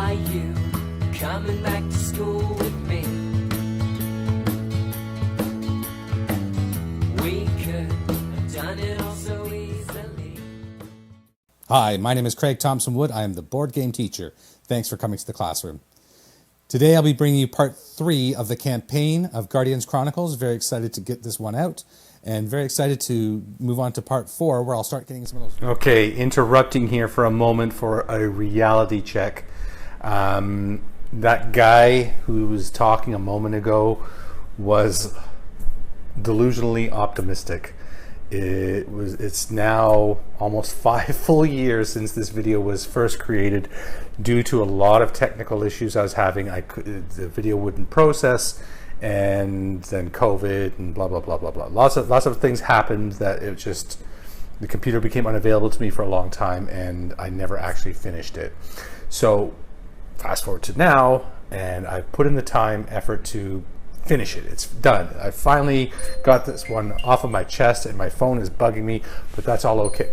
Are you coming back to school with me? We could have done it all so easily. Hi, my name is Craig Thompson Wood. I am the board game teacher. Thanks for coming to the classroom. Today I'll be bringing you part 3 of the campaign of Guardians Chronicles. Very excited to get this one out, and very excited to move on to part 4, where I'll start getting some of those. Okay, interrupting here for a moment for a reality check. That guy who was talking a moment ago was delusionally optimistic. It's now almost 5 full years since this video was first created. Due to a lot of technical issues I was having, the video wouldn't process, and then COVID and blah blah blah blah blah. Lots of things happened that the computer became unavailable to me for a long time, and I never actually finished it. So fast forward to now, and I've put in the time, effort to finish it. It's done. I finally got this one off of my chest, and my phone is bugging me, but that's all okay.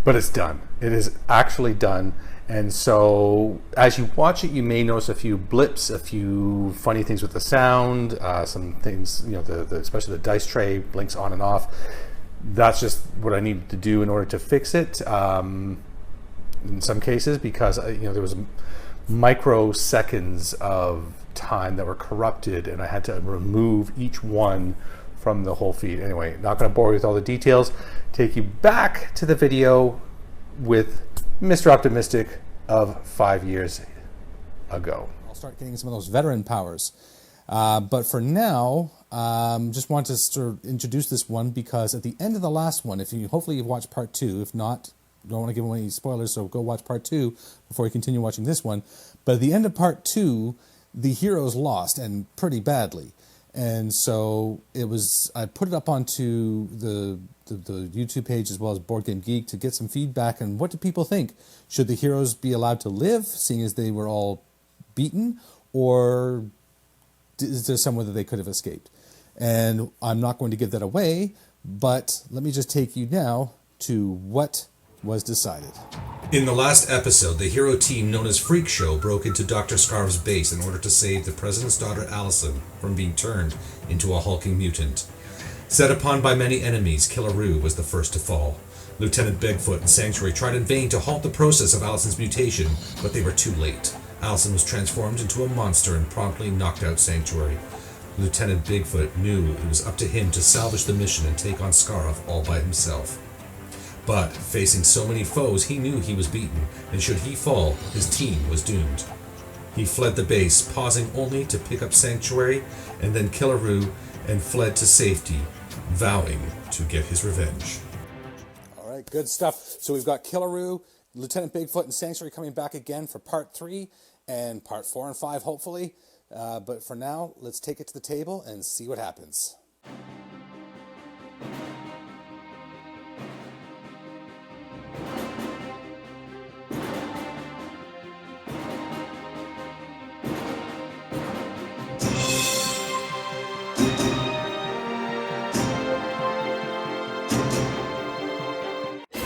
But it's done. It is actually done. And so as you watch it, you may notice a few blips, a few funny things with the sound, some things, especially the dice tray blinks on and off. That's just what I needed to do in order to fix it. In some cases, because there was microseconds of time that were corrupted, and I had to remove each one from the whole feed. Anyway, not going to bore you with all the details. Take you back to the video with Mr. Optimistic of 5 years ago. I'll start getting some of those veteran powers. But for now, just want to sort of introduce this one, because at the end of the last one, hopefully you've watched part 2. If not, don't want to give away any spoilers, so go watch part 2 before you continue watching this one. But at the end of part 2, the heroes lost, and pretty badly. And so I put it up onto the YouTube page as well as Board Game Geek to get some feedback. And what do people think? Should the heroes be allowed to live, seeing as they were all beaten, or is there somewhere that they could have escaped? And I'm not going to give that away, but let me just take you now to what was decided. In the last episode, the hero team known as Freak Show broke into Dr. Scarve's base in order to save the president's daughter Allison from being turned into a hulking mutant. Set upon by many enemies, Killaroo was the first to fall. Lieutenant Bigfoot and Sanctuary tried in vain to halt the process of Allison's mutation, but they were too late. Allison was transformed into a monster and promptly knocked out Sanctuary. Lieutenant Bigfoot knew it was up to him to salvage the mission and take on Scarve all by himself. But, facing so many foes, he knew he was beaten, and should he fall, his team was doomed. He fled the base, pausing only to pick up Sanctuary, and then Killaroo, and fled to safety, vowing to get his revenge. All right, good stuff. So we've got Killaroo, Lieutenant Bigfoot, and Sanctuary coming back again for part 3, and part 4 and 5, hopefully. But for now, let's take it to the table and see what happens.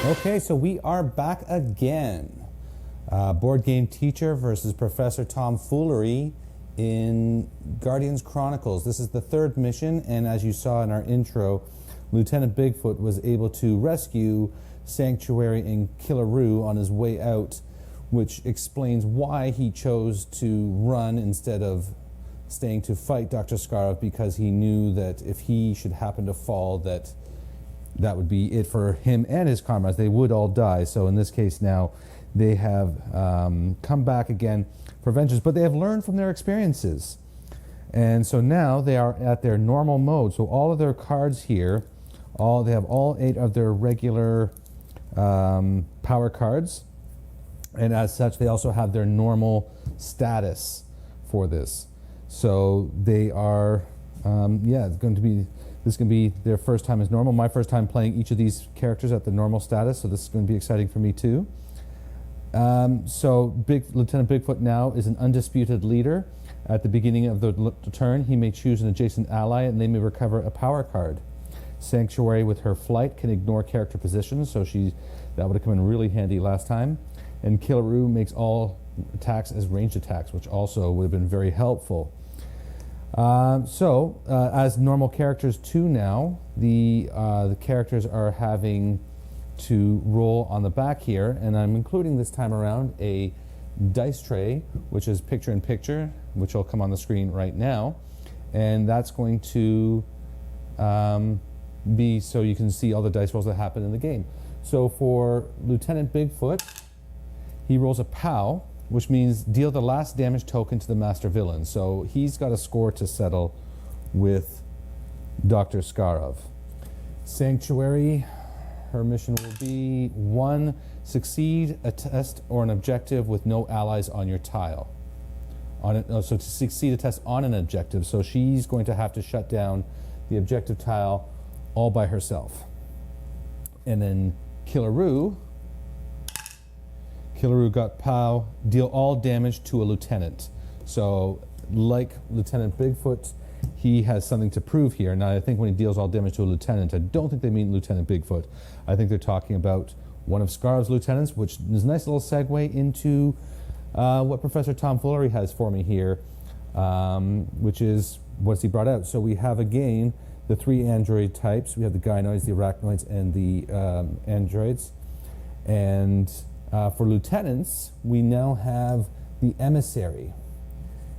Okay, so we are back again. Board game teacher versus Professor Tomfoolery in Guardians Chronicles. This is the 3rd mission, and as you saw in our intro, Lieutenant Bigfoot was able to rescue Sanctuary and Killaroo on his way out, which explains why he chose to run instead of staying to fight Dr. Scarve, because he knew that if he should happen to fall, that would be it for him and his comrades. They would all die. So in this case now, they have come back again for vengeance, but they have learned from their experiences. And so now they are at their normal mode. So all of their cards here, they have all 8 of their regular power cards. And as such, they also have their normal status for this. So they are, this is going to be their first time as normal. My first time playing each of these characters at the normal status, so this is going to be exciting for me too. Lieutenant Bigfoot now is an undisputed leader. At the beginning of the turn, he may choose an adjacent ally, and they may recover a power card. Sanctuary, with her flight, can ignore character positions, so that would have come in really handy last time. And Killaroo makes all attacks as ranged attacks, which also would have been very helpful. As normal characters too now, the characters are having to roll on the back here, and I'm including this time around a dice tray, which is picture-in-picture, which will come on the screen right now, and that's going to be so you can see all the dice rolls that happen in the game. So for Lieutenant Bigfoot, he rolls a POW, which means deal the last damage token to the master villain. So he's got a score to settle with Dr. Skarov. Sanctuary, her mission will be 1, succeed a test or an objective with no allies on your tile. So to succeed a test on an objective, so she's going to have to shut down the objective tile all by herself. And then Killaroo got POW, deal all damage to a lieutenant. So like Lieutenant Bigfoot, he has something to prove here. Now I think when he deals all damage to a lieutenant, I don't think they mean Lieutenant Bigfoot. I think they're talking about one of Skarv's lieutenants, which is a nice little segue into what Professor Tom Foolery has for me here, which is what's he brought out. So we have again the 3 android types. We have the gynoids, the arachnoids, and the androids. And for lieutenants, we now have the emissary.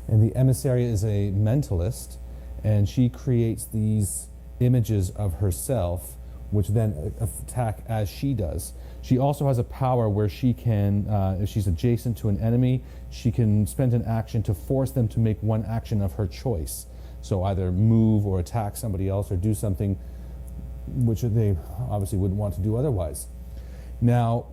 And the emissary is a mentalist, and she creates these images of herself, which then attack as she does. She also has a power where she can, if she's adjacent to an enemy, she can spend an action to force them to make one action of her choice. So either move or attack somebody else or do something which they obviously wouldn't want to do otherwise. Now,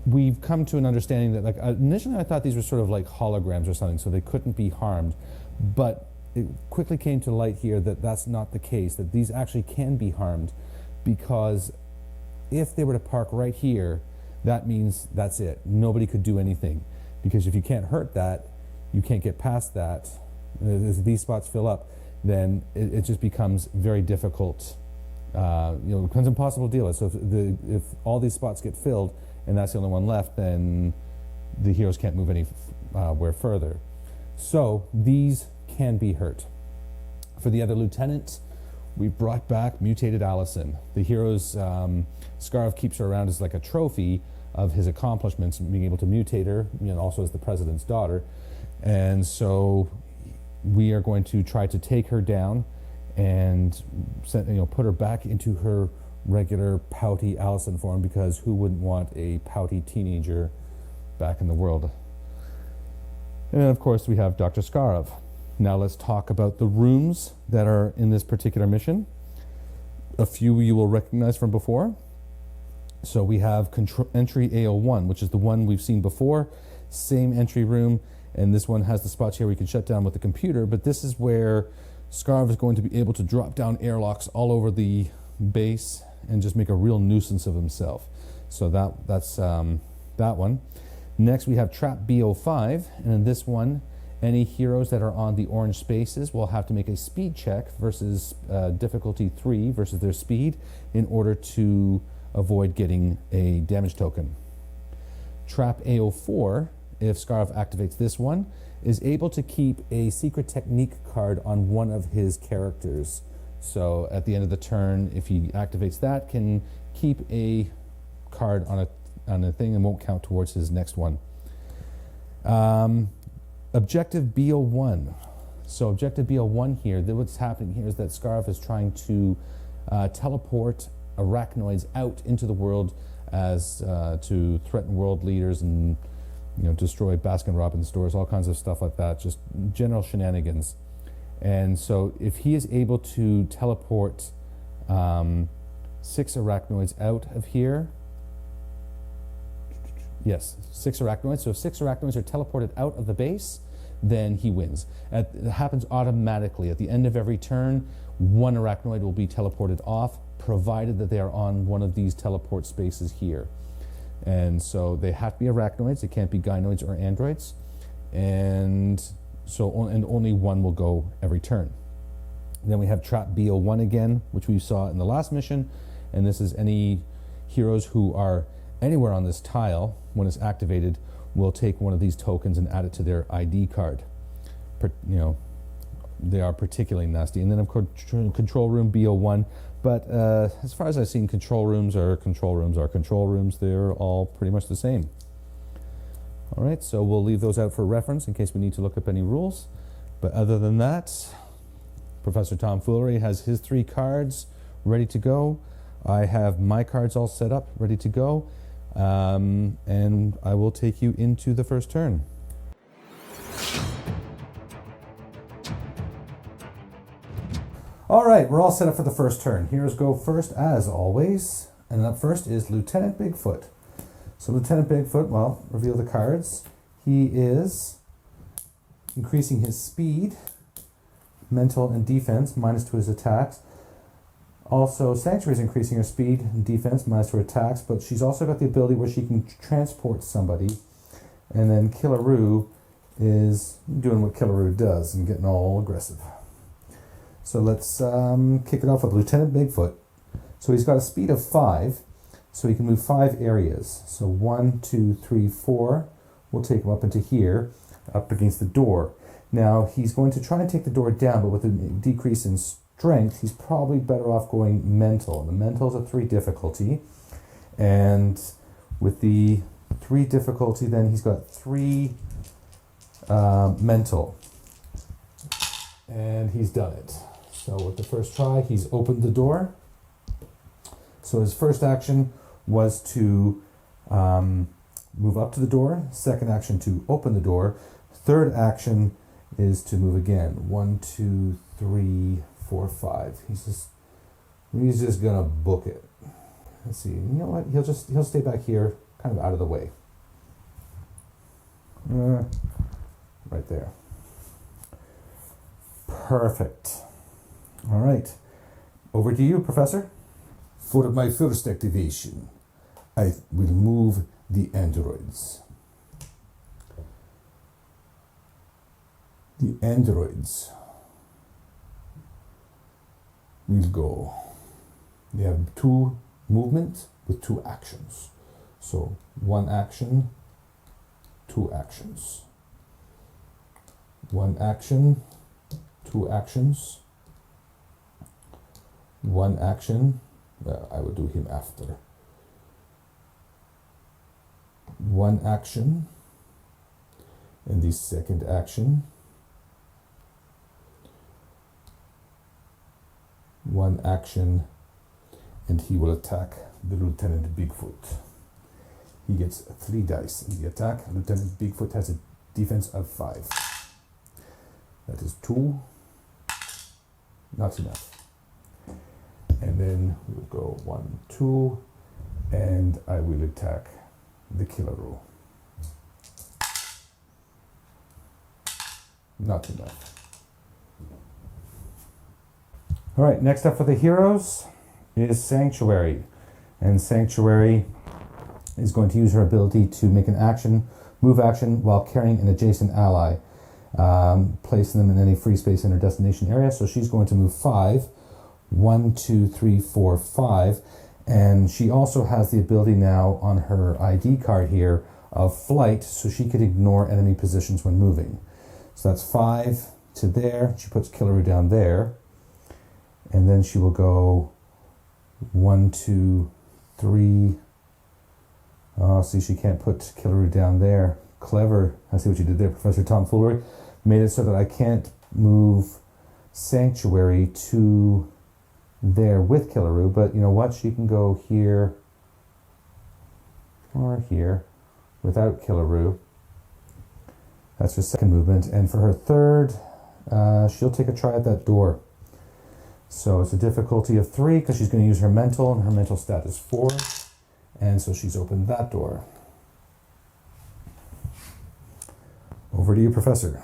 we've come to an understanding that, like, initially I thought these were sort of like holograms or something, so they couldn't be harmed. But it quickly came to light here that that's not the case, that these actually can be harmed, because if they were to park right here, that means that's it. Nobody could do anything, because if you can't hurt that, you can't get past that. If these spots fill up, then it just becomes very difficult. It becomes impossible to deal with. So if all these spots get filled and that's the only one left, then the heroes can't move anywhere further. So these can be hurt. For the other lieutenant, we brought back mutated Allison. The heroes, Skarv keeps her around as like a trophy of his accomplishments, being able to mutate her, also as the president's daughter. And so we are going to try to take her down and put her back into her regular pouty Allison form, because who wouldn't want a pouty teenager back in the world? And then of course we have Dr. Skarov. Now let's talk about the rooms that are in this particular mission. A few you will recognize from before. So we have entry A01, which is the one we've seen before. Same entry room, and this one has the spots here where you can shut down with the computer, but this is where Skarv is going to be able to drop down airlocks all over the base and just make a real nuisance of himself. So that's that one. Next we have Trap B05, and in this one, any heroes that are on the orange spaces will have to make a speed check versus difficulty 3 versus their speed in order to avoid getting a damage token. Trap A04, if Skarv activates this one, is able to keep a secret technique card on one of his characters. So at the end of the turn, if he activates that, can keep a card on a thing and won't count towards his next one. Objective B01. So objective B01 here, what's happening here is that Skarv is trying to teleport arachnoids out into the world as to threaten world leaders and destroy Baskin-Robbins stores, all kinds of stuff like that, just general shenanigans. And so if he is able to teleport 6 arachnoids out of here, yes, 6 arachnoids. So if 6 arachnoids are teleported out of the base, then he wins. It happens automatically. At the end of every turn, 1 arachnoid will be teleported off, provided that they are on one of these teleport spaces here. And so they have to be arachnoids. They can't be gynoids or androids. And only 1 will go every turn. Then we have Trap B01 again, which we saw in the last mission. And this is any heroes who are anywhere on this tile when it's activated will take one of these tokens and add it to their ID card. They are particularly nasty. And then, of course, control room BO1. But as far as I've seen, control rooms are control rooms. They're all pretty much the same. All right, so we'll leave those out for reference in case we need to look up any rules. But other than that, Professor Tom Foolery has his 3 cards ready to go. I have my cards all set up, ready to go. And I will take you into the first turn. All right, we're all set up for the first turn. Heroes go first, as always. And up first is Lieutenant Bigfoot. So Lieutenant Bigfoot, well, reveal the cards. He is increasing his speed, mental, and defense, -2 his attacks. Also, Sanctuary is increasing her speed and defense, -2 her attacks, but she's also got the ability where she can transport somebody. And then Killaroo is doing what Killaroo does and getting all aggressive. So let's kick it off with Lieutenant Bigfoot. So he's got a speed of 5, so he can move 5 areas. So 1, 2, 3, 4. We'll take him up into here, up against the door. Now he's going to try and take the door down, but with a decrease in strength, he's probably better off going mental. The mental is a 3 difficulty, and with the 3 difficulty, then he's got 3 mental, and he's done it. So with the first try, he's opened the door. So his first action was to move up to the door. Second action to open the door. Third action is to move again. 1, 2, 3, 4, 5. He's just gonna book it. Let's see. You know what? He'll stay back here, kind of out of the way. Right there. Perfect. All right. Over to you, Professor. For my first activation, I will move the androids. The androids will go. They have 2 movement with 2 actions. So 1 action, 2 actions. 1 action, 2 actions. 1 action. I will do him after. 1 action, and the second action. 1 action, and he will attack the Lieutenant Bigfoot. He gets 3 dice in the attack. Lieutenant Bigfoot has a defense of 5. That is 2. Not enough. And then we'll go 1, 2, and I will attack the Killaroo. Not enough. All right, next up for the heroes is Sanctuary. And Sanctuary is going to use her ability to make an action, move action, while carrying an adjacent ally, placing them in any free space in her destination area. So she's going to move 5. 1, 2, 3, 4, 5. And she also has the ability now on her ID card here of flight, so she could ignore enemy positions when moving. So that's 5 to there. She puts Killaroo down there. And then she will go 1, 2, 3. Oh, see, she can't put Killaroo down there. Clever. I see what you did there, Professor Tom Foolery. Made it so that I can't move Sanctuary to there with Killaroo, but you know what? She can go here or here without Killaroo. That's her second movement. And for her third, she'll take a try at that door. So it's a difficulty of 3 because she's going to use her mental, and her mental stat is 4. And so she's opened that door. Over to you, Professor.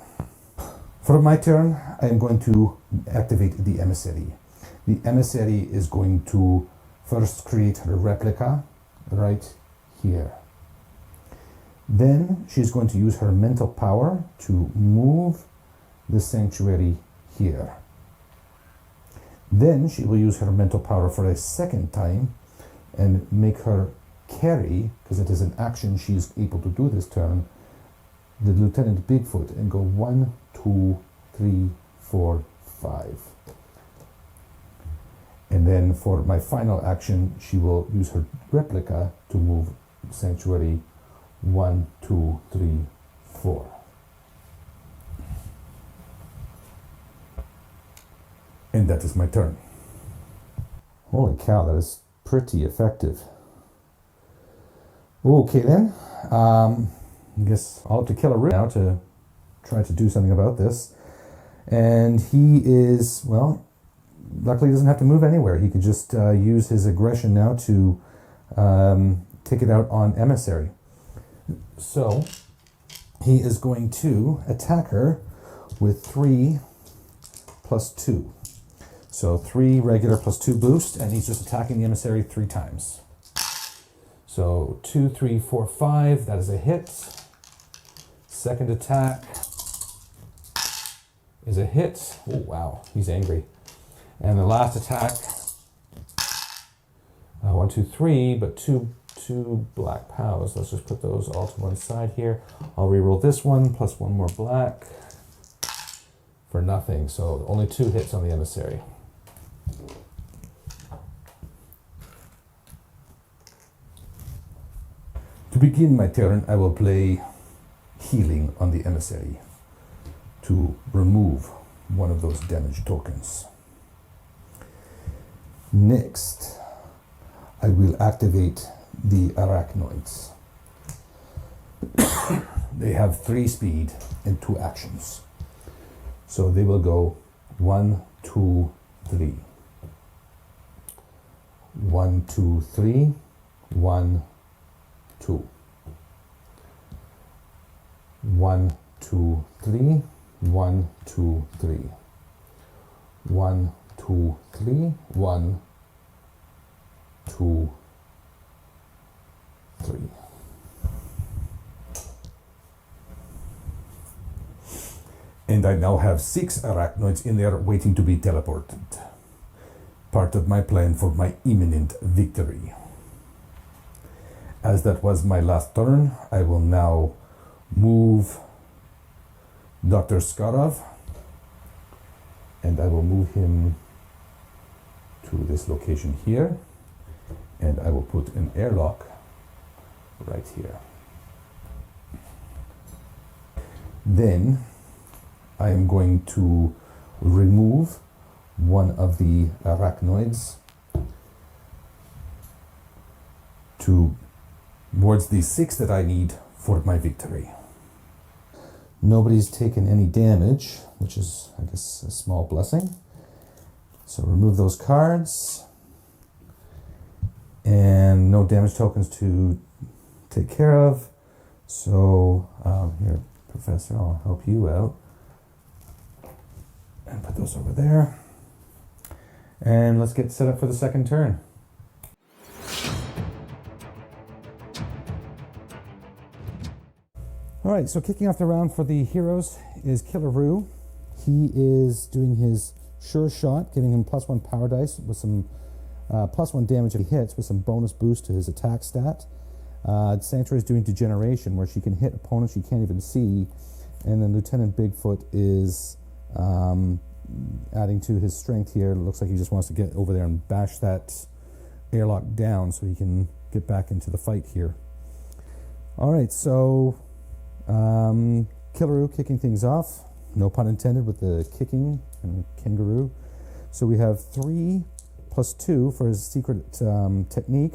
For my turn, I am going to activate the emissary. The emissary is going to first create her replica right here. Then she's going to use her mental power to move the sanctuary here. Then she will use her mental power for a second time and make her carry, because it is an action she's able to do this turn, the Lieutenant Bigfoot and go 1, 2, 3, 4, 5. And then for my final action, she will use her replica to move Sanctuary 1, 2, 3, 4. And that is my turn. Holy cow, that is pretty effective. Okay then, I guess I'll have to kill a Roo now to try to do something about this. And he is, well, luckily he doesn't have to move anywhere. He could just use his aggression now to take it out on Emissary. So he is going to attack her with 3 plus 2. So 3 regular plus 2 boost, and he's just attacking the Emissary 3 times. So 2, 3, 4, 5, that is a hit. Second attack is a hit. Oh wow, he's angry. And the last attack, 1, 2, 3, but two black pows. Let's just put those all to one side here. I'll reroll this one, plus 1 more black for nothing. So only 2 hits on the Emissary. To begin my turn, I will play Healing on the Emissary to remove one of those damage tokens. Next, I will activate the Arachnoids. They have 3 speed and 2 actions. So they will go 1, 2, 3. 1, 2, 3. 1, 2. 1, 2, 3. 1, 2, 3. 1, 2, 3. 1, 2, 3. And I now have 6 arachnoids in there waiting to be teleported. Part of my plan for my imminent victory. As that was my last turn, I will now move Dr. Skarov, and I will move him to this location here, and I will put an airlock right here. Then I am going to remove one of the arachnoids towards the 6 that I need for my victory. Nobody's taken any damage, which is, I guess, a small blessing. So remove those cards. And no damage tokens to take care of. So, here, Professor, I'll help you out. And put those over there. And let's get set up for the second turn. All right, so kicking off the round for the heroes is Killer Roo. He is doing his sure shot, giving him +1 power dice with some +1 damage if he hits, with some bonus boost to his attack stat. Sanctuary is doing Degeneration, where she can hit opponents she can't even see. And then Lieutenant Bigfoot is adding to his strength here. It looks like he just wants to get over there and bash that airlock down so he can get back into the fight here. All right, so Killaroo kicking things off. No pun intended with the kicking and kangaroo. So we have 3 plus 2 for his secret technique,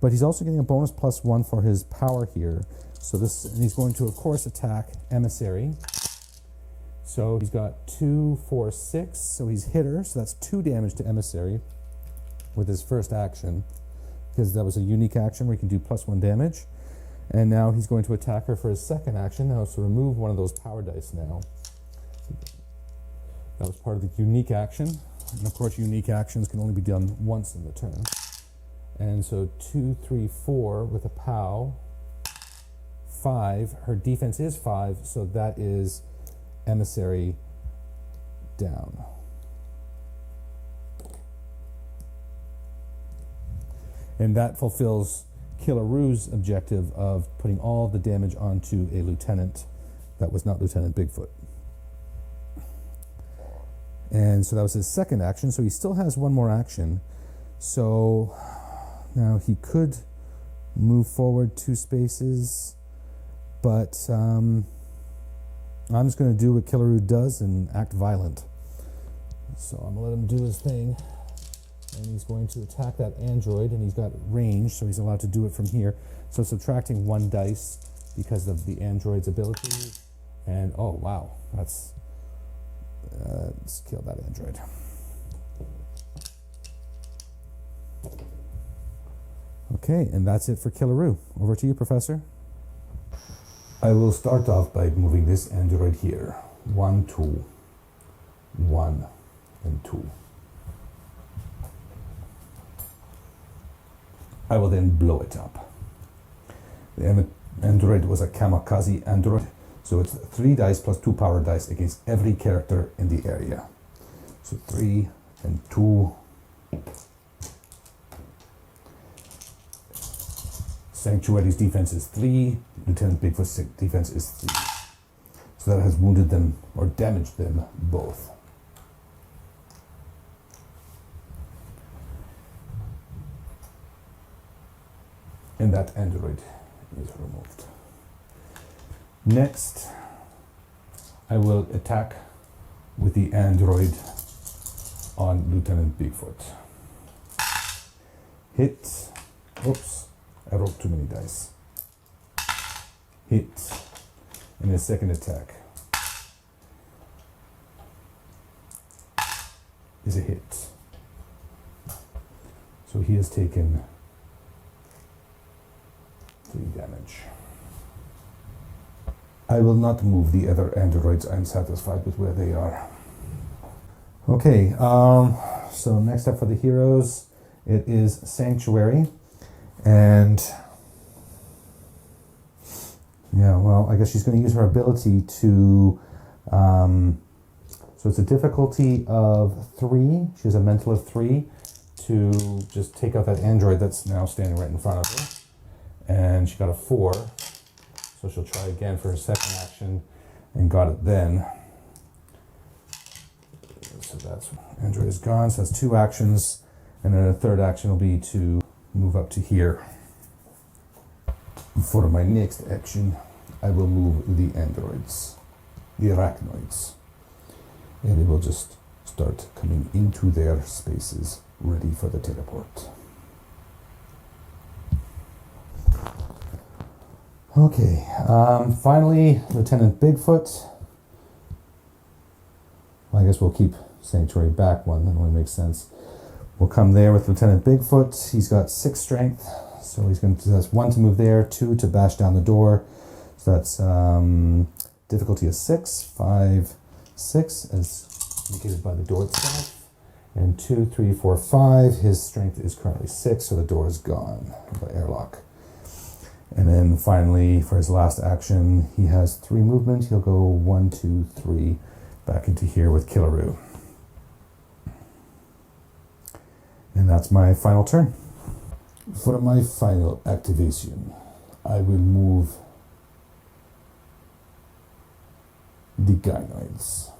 but he's also getting a bonus +1 for his power here. So this, and he's going to, of course, attack Emissary. So he's got 2, 4, 6. So he's hit her. So that's 2 damage to Emissary with his first action, because that was a unique action where he can do +1 damage. And now he's going to attack her for his second action. Now, so remove one of those power dice now. That was part of the unique action. And of course, unique actions can only be done once in the turn. And so 2, 3, 4 with a POW. 5. Her defense is 5, so that is Emissary down. And that fulfills Killaroo's objective of putting all the damage onto a lieutenant that was not Lieutenant Bigfoot. And so that was his second action, so he still has one more action. So now he could move forward 2 spaces, but I'm just going to do what Killaroo does and act violent. So I'm going to let him do his thing, and he's going to attack that android, and he's got range, so he's allowed to do it from here. So subtracting 1 dice because of the android's ability, and oh wow, that's let's kill that android. Okay, and that's it for Killaroo. Over to you, Professor. I will start off by moving this android here. 1, 2, 1, and 2. I will then blow it up. The android was a kamikaze android, so it's 3 dice plus 2 power dice against every character in the area. So 3 and 2. Sanctuary's defense is 3. Lieutenant Bigfoot's defense is 3. So that has wounded them or damaged them both. And that android is removed. Next, I will attack with the android on Lieutenant Bigfoot. Hit. Oops, I rolled too many dice. Hit. And a second attack is a hit. So he has taken 3 damage. I will not move the other androids. I'm satisfied with where they are. Okay, so next up for the heroes, it is Sanctuary. And yeah, well, I guess she's going to use her ability to, so it's a difficulty of 3. She has a mental of 3 to just take out that android that's now standing right in front of her. And she got a 4, so she'll try again for her second action, and got it then. So that's, android is gone, so that's 2 actions, and then a third action will be to move up to here. For my next action, I will move the androids, the arachnoids, and they will just start coming into their spaces, ready for the teleport. Okay, finally, Lieutenant Bigfoot. Well, I guess we'll keep Sanctuary back 1, that only makes sense. We'll come there with Lieutenant Bigfoot. He's got 6 strength, so he's going to, that's 1 to move there, 2 to bash down the door. So that's difficulty is 6, 5, 6, as indicated by the door itself. And 2, 3, 4, 5. His strength is currently 6, so the door is gone by airlock. And then finally, for his last action, he has 3 movement. He'll go 1, 2, 3 back into here with Killaroo. And that's my final turn. For my final activation, I will move the gynoids.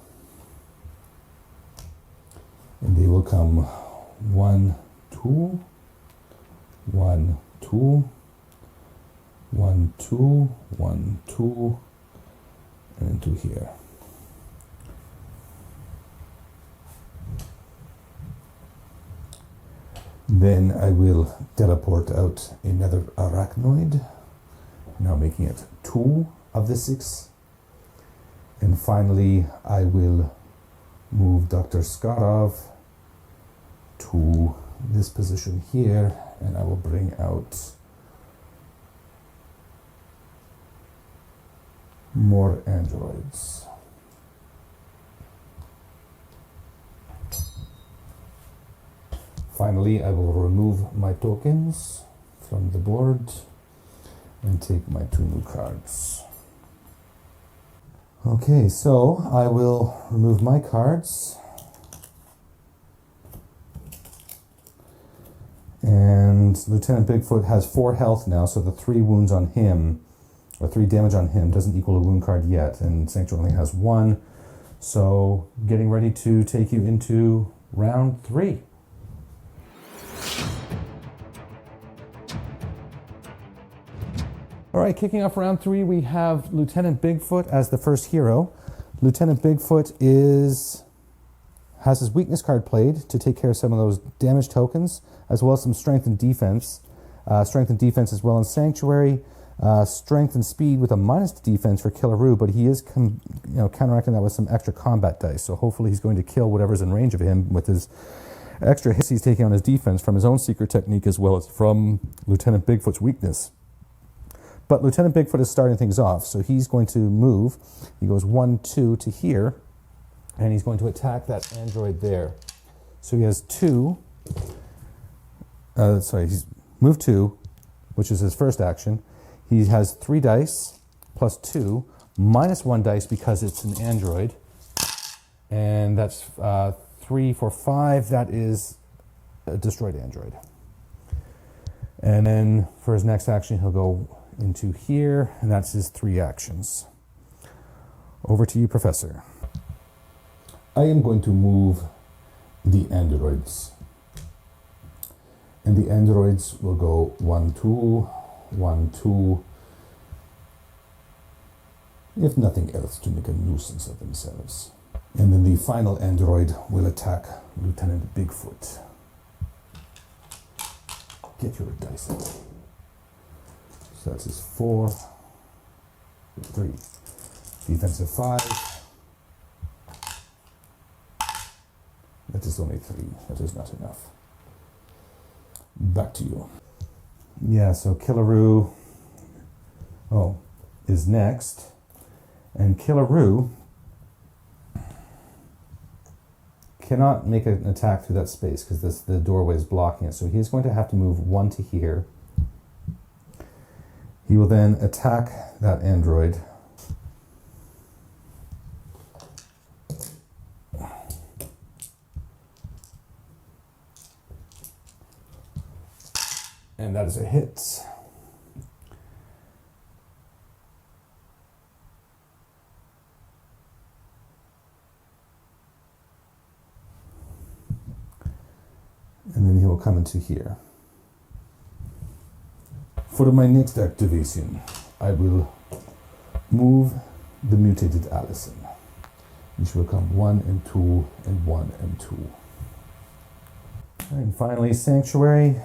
And they will come 1, 2, 1, 2, 1, 2, 1, 2, and into here. Then I will teleport out another arachnoid, now making it 2 of the 6. And finally, I will move Dr. Skarov to this position here, and I will bring out more androids. Finally, I will remove my tokens from the board and take my 2 new cards. Okay, so I will remove my cards. And Lieutenant Bigfoot has 4 health now, so the 3 wounds on him or 3 damage on him. Doesn't equal a wound card yet, and Sanctuary only has 1. So, getting ready to take you into round 3. All right, kicking off round 3, we have Lieutenant Bigfoot as the first hero. Lieutenant Bigfoot has his weakness card played to take care of some of those damage tokens, as well as some strength and defense. Strength and defense as well in Sanctuary. Strength and speed with a minus to defense for Killaroo, but he is counteracting that with some extra combat dice. So hopefully he's going to kill whatever's in range of him with his extra hits he's taking on his defense from his own secret technique as well as from Lieutenant Bigfoot's weakness. But Lieutenant Bigfoot is starting things off, so he's going to move. He goes 1, 2 to here, and he's going to attack that android there. So he has 2. He's moved 2, which is his first action. He has 3 dice, plus 2, minus 1 dice because it's an android. And that's 3, 4, 5. That is a destroyed android. And then for his next action, he'll go into here, and that's his 3 actions. Over to you, Professor. I am going to move the androids. And the androids will go 1, 2, 1, 2. If nothing else, to make a nuisance of themselves. And then the final android will attack Lieutenant Bigfoot. Get your dice out. So that's his 4, 3. Defensive 5. That is only 3. That is not enough. Back to you. Yeah, so Killaroo is next. And Killaroo cannot make an attack through that space because the doorway is blocking it. So he's going to have to move 1 to here. He will then attack that android. And that is a hit. And then he will come into here. For my next activation, I will move the mutated Allison. Which will come 1 and 2 and 1 and 2. And finally, Sanctuary,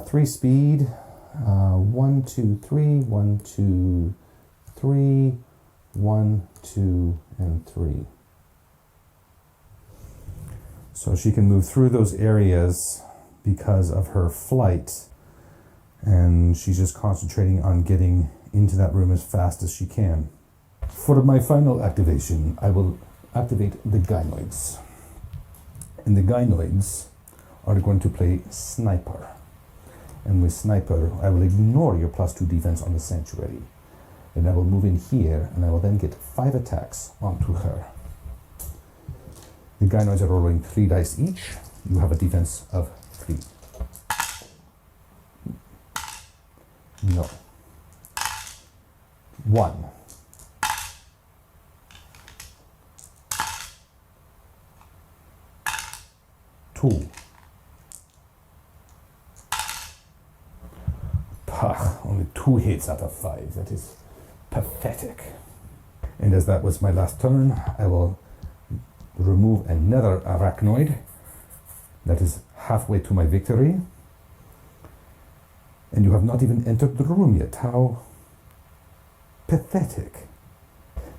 3 speed, 1, 2, 3, 1, 2, 3, 1, 2, and 3. So she can move through those areas because of her flight, and she's just concentrating on getting into that room as fast as she can. For my final activation, I will activate the gynoids. And the gynoids are going to play Sniper. And with Sniper, I will ignore your +2 defense on the Sanctuary. And I will move in here, and I will then get 5 attacks onto her. The gynoids are rolling 3 dice each. You have a defense of 3. No. 1. 2. Pah, only 2 hits out of 5. That is pathetic. And as that was my last turn, I will remove another arachnoid. That is halfway to my victory. And you have not even entered the room yet. How pathetic.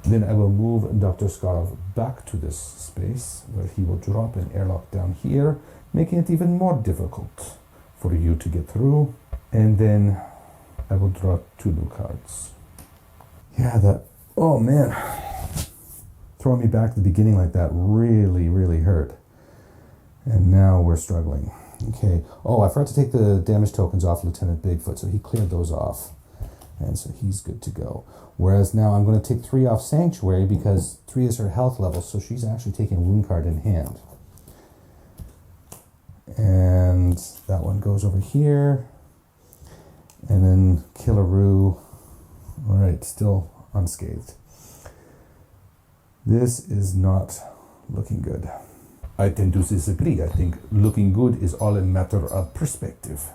Then I will move Dr. Scarf back to this space where he will drop an airlock down here, making it even more difficult for you to get through. And then I will draw 2 new cards. Yeah, oh man. Throwing me back to the beginning like that really, really hurt. And now we're struggling. Okay. Oh, I forgot to take the damage tokens off Lieutenant Bigfoot, so he cleared those off. And so he's good to go. Whereas now I'm going to take 3 off Sanctuary because 3 is her health level, so she's actually taking a wound card in hand. And that one goes over here. And then Killaroo. All right. right, still unscathed. This is not looking good. I tend to disagree. I think looking good is all a matter of perspective.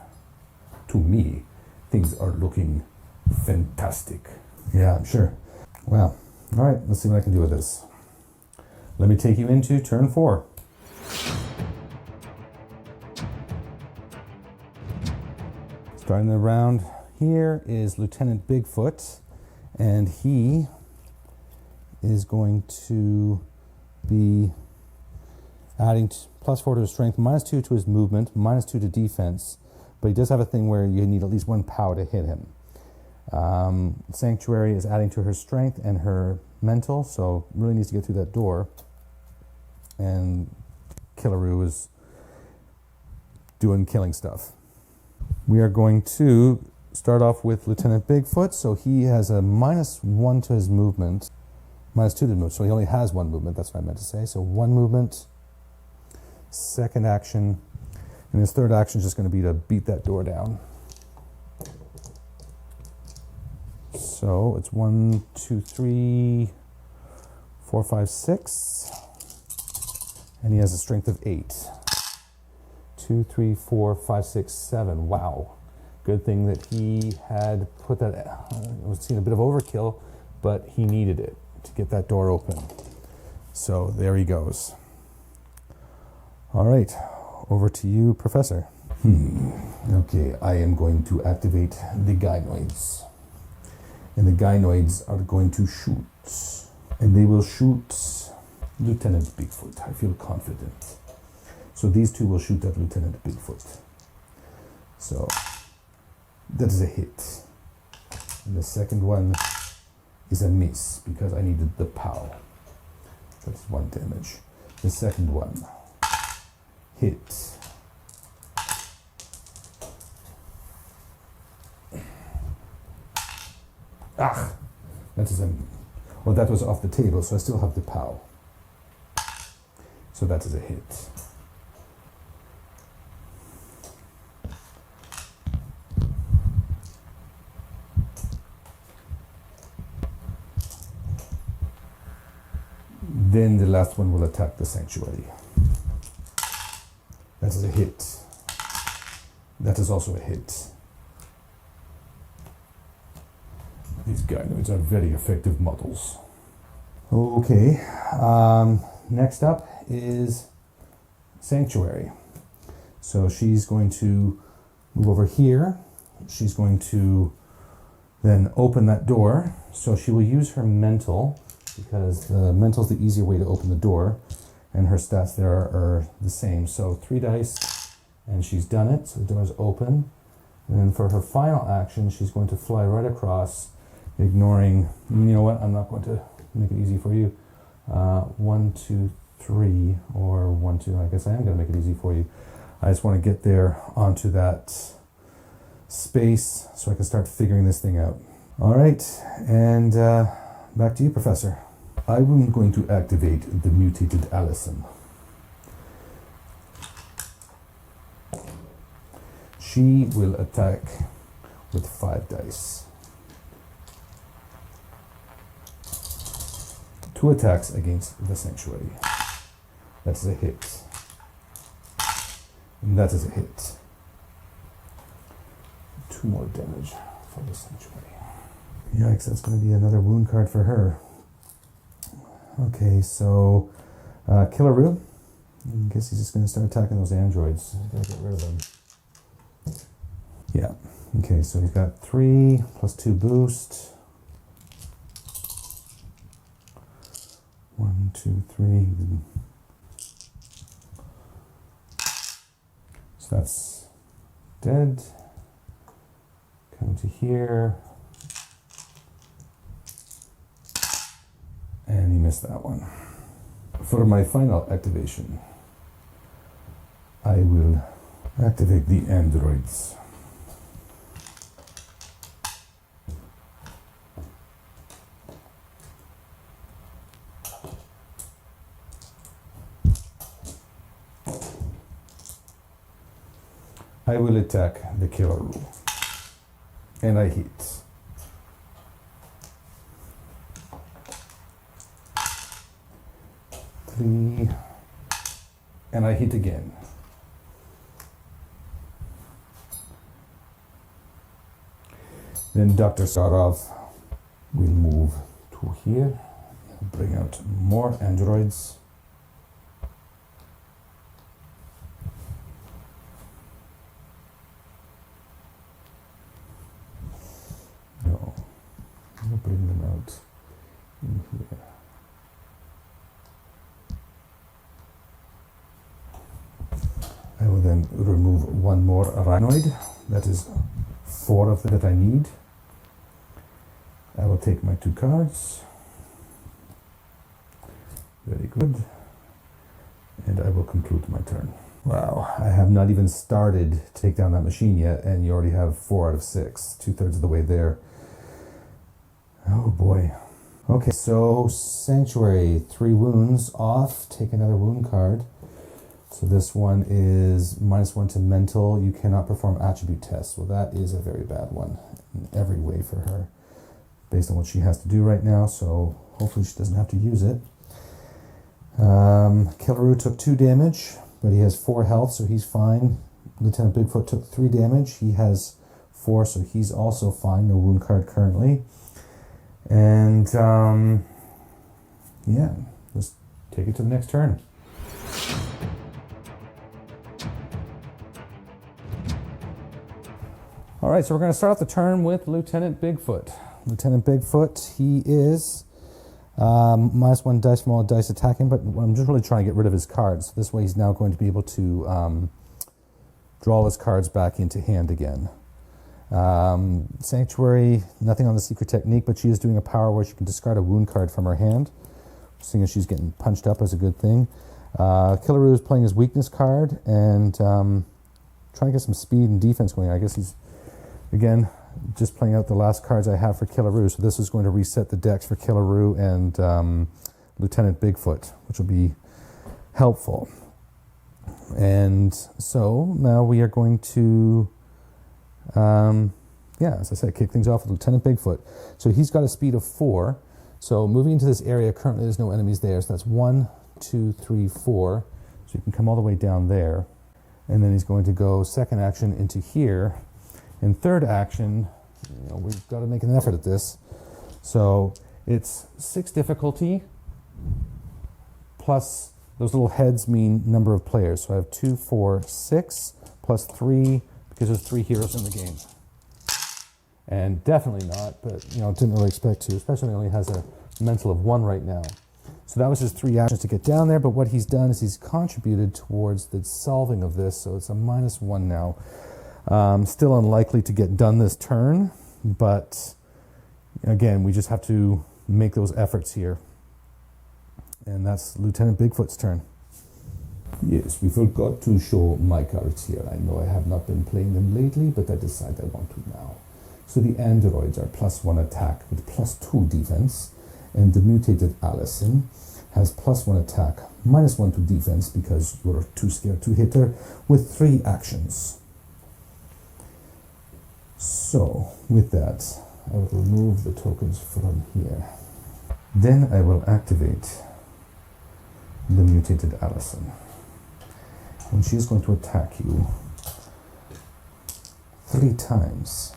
To me, things are looking fantastic. Yeah, I'm sure. Wow. All right, let's see what I can do with this. Let me take you into turn 4. Starting the round here is Lieutenant Bigfoot, and he is going to be adding +4 to his strength, -2 to his movement, -2 to defense, but he does have a thing where you need at least 1 POW to hit him. Sanctuary is adding to her strength and her mental, so really needs to get through that door. And Killaroo is doing killing stuff. We are going to start off with Lieutenant Bigfoot, so he has a -1 to his movement, -2 to move, so he only has 1 movement, that's what I meant to say. So 1 movement, second action, and his third action is just going to be to beat that door down. So it's 1, 2, 3, 4, 5, 6, and he has a strength of 8. 2, 3, 4, 5, 6, 7. Wow. Good thing that he had put that, I was seeing a bit of overkill, but he needed it to get that door open. So there he goes. All right, over to you, Professor. Okay, I am going to activate the gynoids. And the gynoids are going to shoot. And they will shoot Lieutenant Bigfoot. I feel confident. So these two will shoot at Lieutenant Bigfoot. So that is a hit. And the second one is a miss because I needed the POW. That's 1 damage. The second one, hit. Ah, that is a, well, that was off the table, so I still have the POW. So that is a hit. Then the last one will attack the sanctuary. That is a hit. That is also a hit. These gynoids are very effective models. Okay, next up is Sanctuary. So she's going to move over here. She's going to then open that door. So she will use her mental, because the mental is the easier way to open the door, and her stats there are the same. So 3 dice, and she's done it. So the door is open. And then for her final action, she's going to fly right across, ignoring, you know what, I'm not going to make it easy for you. 1, 2, 3, or 1, 2, I guess I am going to make it easy for you. I just want to get there onto that space so I can start figuring this thing out. All right, and back to you, Professor. I'm going to activate the mutated Allison. She will attack with 5 dice. 2 attacks against the sanctuary. That is a hit. And that is a hit. 2 more damage for the sanctuary. Yikes, that's going to be another wound card for her. Okay, so Killaroo. I guess he's just going to start attacking those androids. I gotta get rid of them. Yeah. Okay, so he's got 3 plus 2 boost. 1, 2, 3. So that's dead. Come to here. And he missed that one. For my final activation, I will activate the androids. I will attack the Killaroo. And I hit. 3, and I hit again. Then Dr. Sarov will move to here, bring out more androids. No, we'll bring them out in here. I will then remove one more rhinoid. That is 4 of them that I need. I will take my 2 cards. Very good. And I will conclude my turn. Wow, I have not even started to take down that machine yet, and you already have 4 out of 6, 2/3 of the way there. Oh boy. Okay, so Sanctuary, 3 wounds off, take another wound card. So this one is -1 to mental. You cannot perform attribute tests. Well, that is a very bad one in every way for her, based on what she has to do right now. So hopefully she doesn't have to use it. Killaroo took 2 damage, but he has 4 health, so he's fine. Lieutenant Bigfoot took 3 damage. He has 4, so he's also fine. No wound card currently. And yeah, let's take it to the next turn. All right, so we're going to start off the turn with Lieutenant Bigfoot. Lieutenant Bigfoot, he is -1 dice from all dice attacking, but I'm just really trying to get rid of his cards. This way he's now going to be able to draw his cards back into hand again. Sanctuary, nothing on the secret technique, but she is doing a power where she can discard a wound card from her hand. Seeing as she's getting punched up is a good thing. Killaroo is playing his weakness card and trying to get some speed and defense going. I guess he's, again, just playing out the last cards I have for Killaroo. So this is going to reset the decks for Killaroo and Lieutenant Bigfoot, which will be helpful. And so now we are going to, as I said, kick things off with Lieutenant Bigfoot. So he's got a speed of 4. So moving into this area, currently there's no enemies there. So that's 1, 2, 3, 4. So you can come all the way down there. And then he's going to go second action into here. And third action, we've got to make an effort at this. So it's 6 difficulty, plus those little heads mean number of players. So I have 2, 4, 6, plus 3, because there's 3 heroes in the game. And definitely not, but didn't really expect to, especially when he only has a mental of 1 right now. So that was his 3 actions to get down there, but what he's done is he's contributed towards the solving of this, so it's a -1 now. Still unlikely to get done this turn, but again, we just have to make those efforts here. And that's Lieutenant Bigfoot's turn. Yes, we forgot to show my cards here. I know I have not been playing them lately, but I decide I want to now. So the androids are +1 attack with +2 defense, and the mutated Allison has +1 attack, -1 to defense because you're too scared to hit her, with 3 actions. So, with that, I will remove the tokens from here. Then I will activate the mutated Allison. And she's going to attack you 3 times.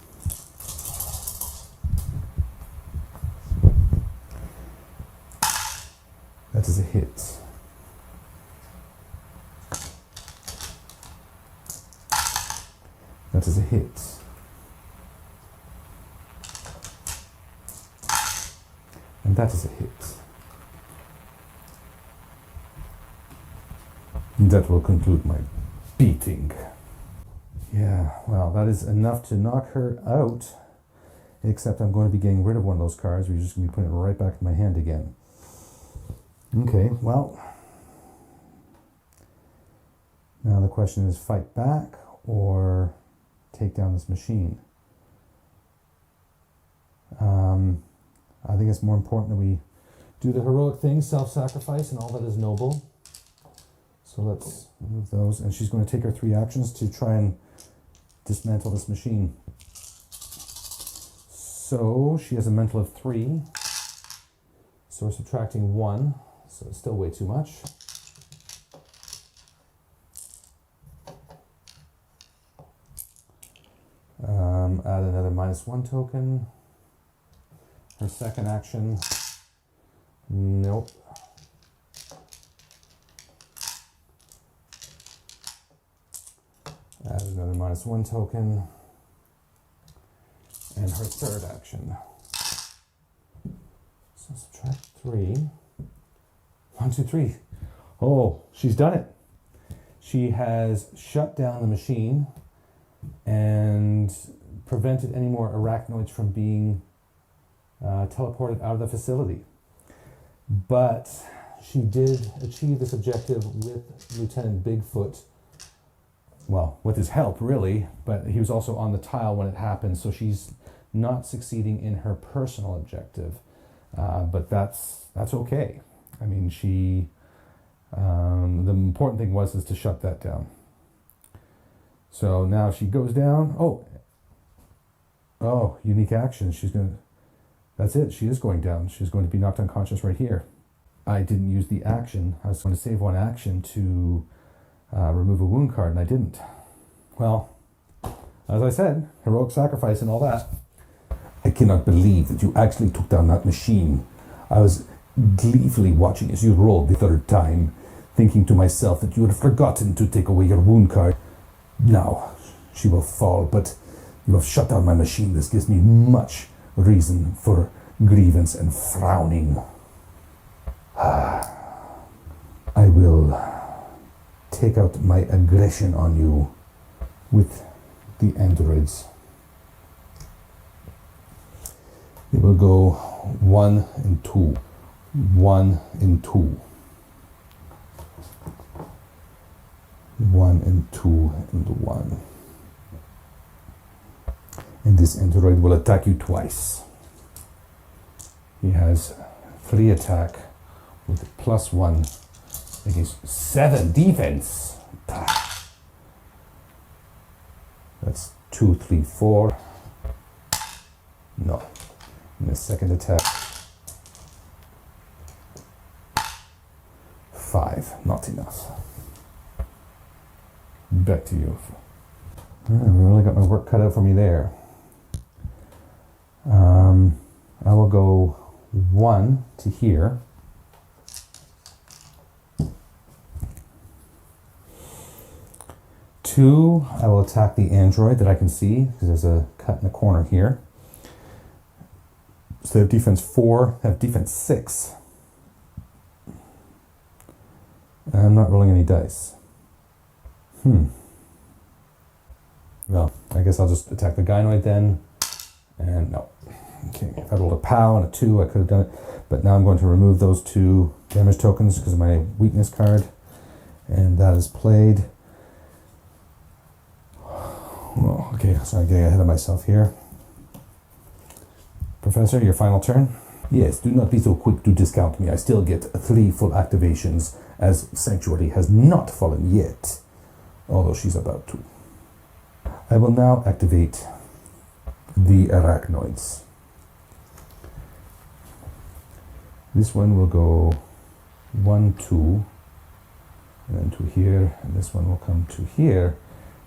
That is a hit. That is a hit. And that is a hit. And that will conclude my beating. Yeah, well, that is enough to knock her out, except I'm going to be getting rid of one of those cards. We're just going to be putting it right back in my hand again. Okay, well, now the question is fight back or take down this machine. I think it's more important that we do the heroic thing, self-sacrifice, and all that is noble. So let's remove those. And she's going to take her 3 actions to try and dismantle this machine. So she has a mental of 3. So we're subtracting 1. so it's still way too much. Add another -1 token. Her second action. Nope. Add another -1 token. And her third action. So subtract 3. 1, 2, 3. Oh, she's done it. She has shut down the machine and prevented any more arachnoids from being teleported out of the facility. But she did achieve this objective with Lieutenant Bigfoot. Well, with his help, really, but he was also on the tile when it happened, so she's not succeeding in her personal objective. But that's okay. I mean, the important thing was to shut that down. So now she goes down. Oh, unique action. That's it. She is going down. She's going to be knocked unconscious right here. I didn't use the action. I was going to save one action to remove a wound card, and I didn't. Well, as I said, heroic sacrifice and all that. I cannot believe that you actually took down that machine. I was gleefully watching as you rolled the third time, thinking to myself that you had forgotten to take away your wound card. Now, she will fall, but you have shut down my machine. This gives me much reason for grievance and frowning. I will take out my aggression on you with the androids. It will go 1 and 2. 1 and 2. 1 and 2 and 1. And this android will attack you twice. He has 3 attack with +1 against 7 defense. That's 2, 3, 4. No. And the second attack. 5. Not enough. Back to you. I really got my work cut out for me there. I will go 1 to here. Two, I will attack the android that I can see because there's a cut in the corner here. So they have defense 4, I have defense 6. I'm not rolling any dice. Well, I guess I'll just attack the gynoid then. And no. Okay, if I rolled a POW and a 2, I could have done it. But now I'm going to remove those 2 damage tokens because of my weakness card. And that is played. Oh, okay, sorry, I'm getting ahead of myself here. Professor, your final turn? Yes, do not be so quick to discount me. I still get 3 full activations as Sanctuary has not fallen yet. Although she's about to. I will now activate the arachnoids. This one will go 1, 2, and then to here, and this one will come to here,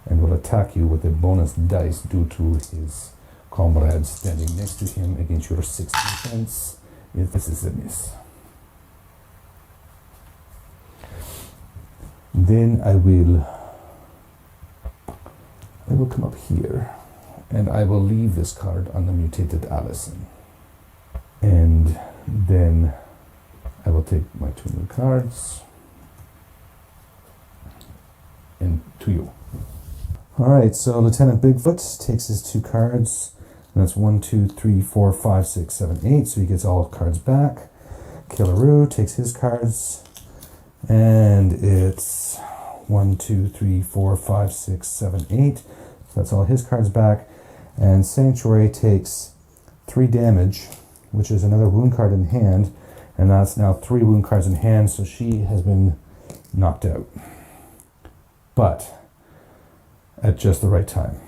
and will attack you with a bonus dice due to his comrade standing next to him against your 6 defense. If this is a miss. Then I will come up here, and I will leave this card on the mutated Allison. And then I will take my 2 new cards and to you. Alright, so Lieutenant Bigfoot takes his 2 cards, and that's 1, 2, 3, 4, 5, 6, 7, 8, so he gets all cards back. Killaroo takes his cards, and it's 1, 2, 3, 4, 5, 6, 7, 8, so that's all his cards back. And Sanctuary takes 3 damage, which is another wound card in hand, and that's now 3 wound cards in hand, so she has been knocked out. But at just the right time.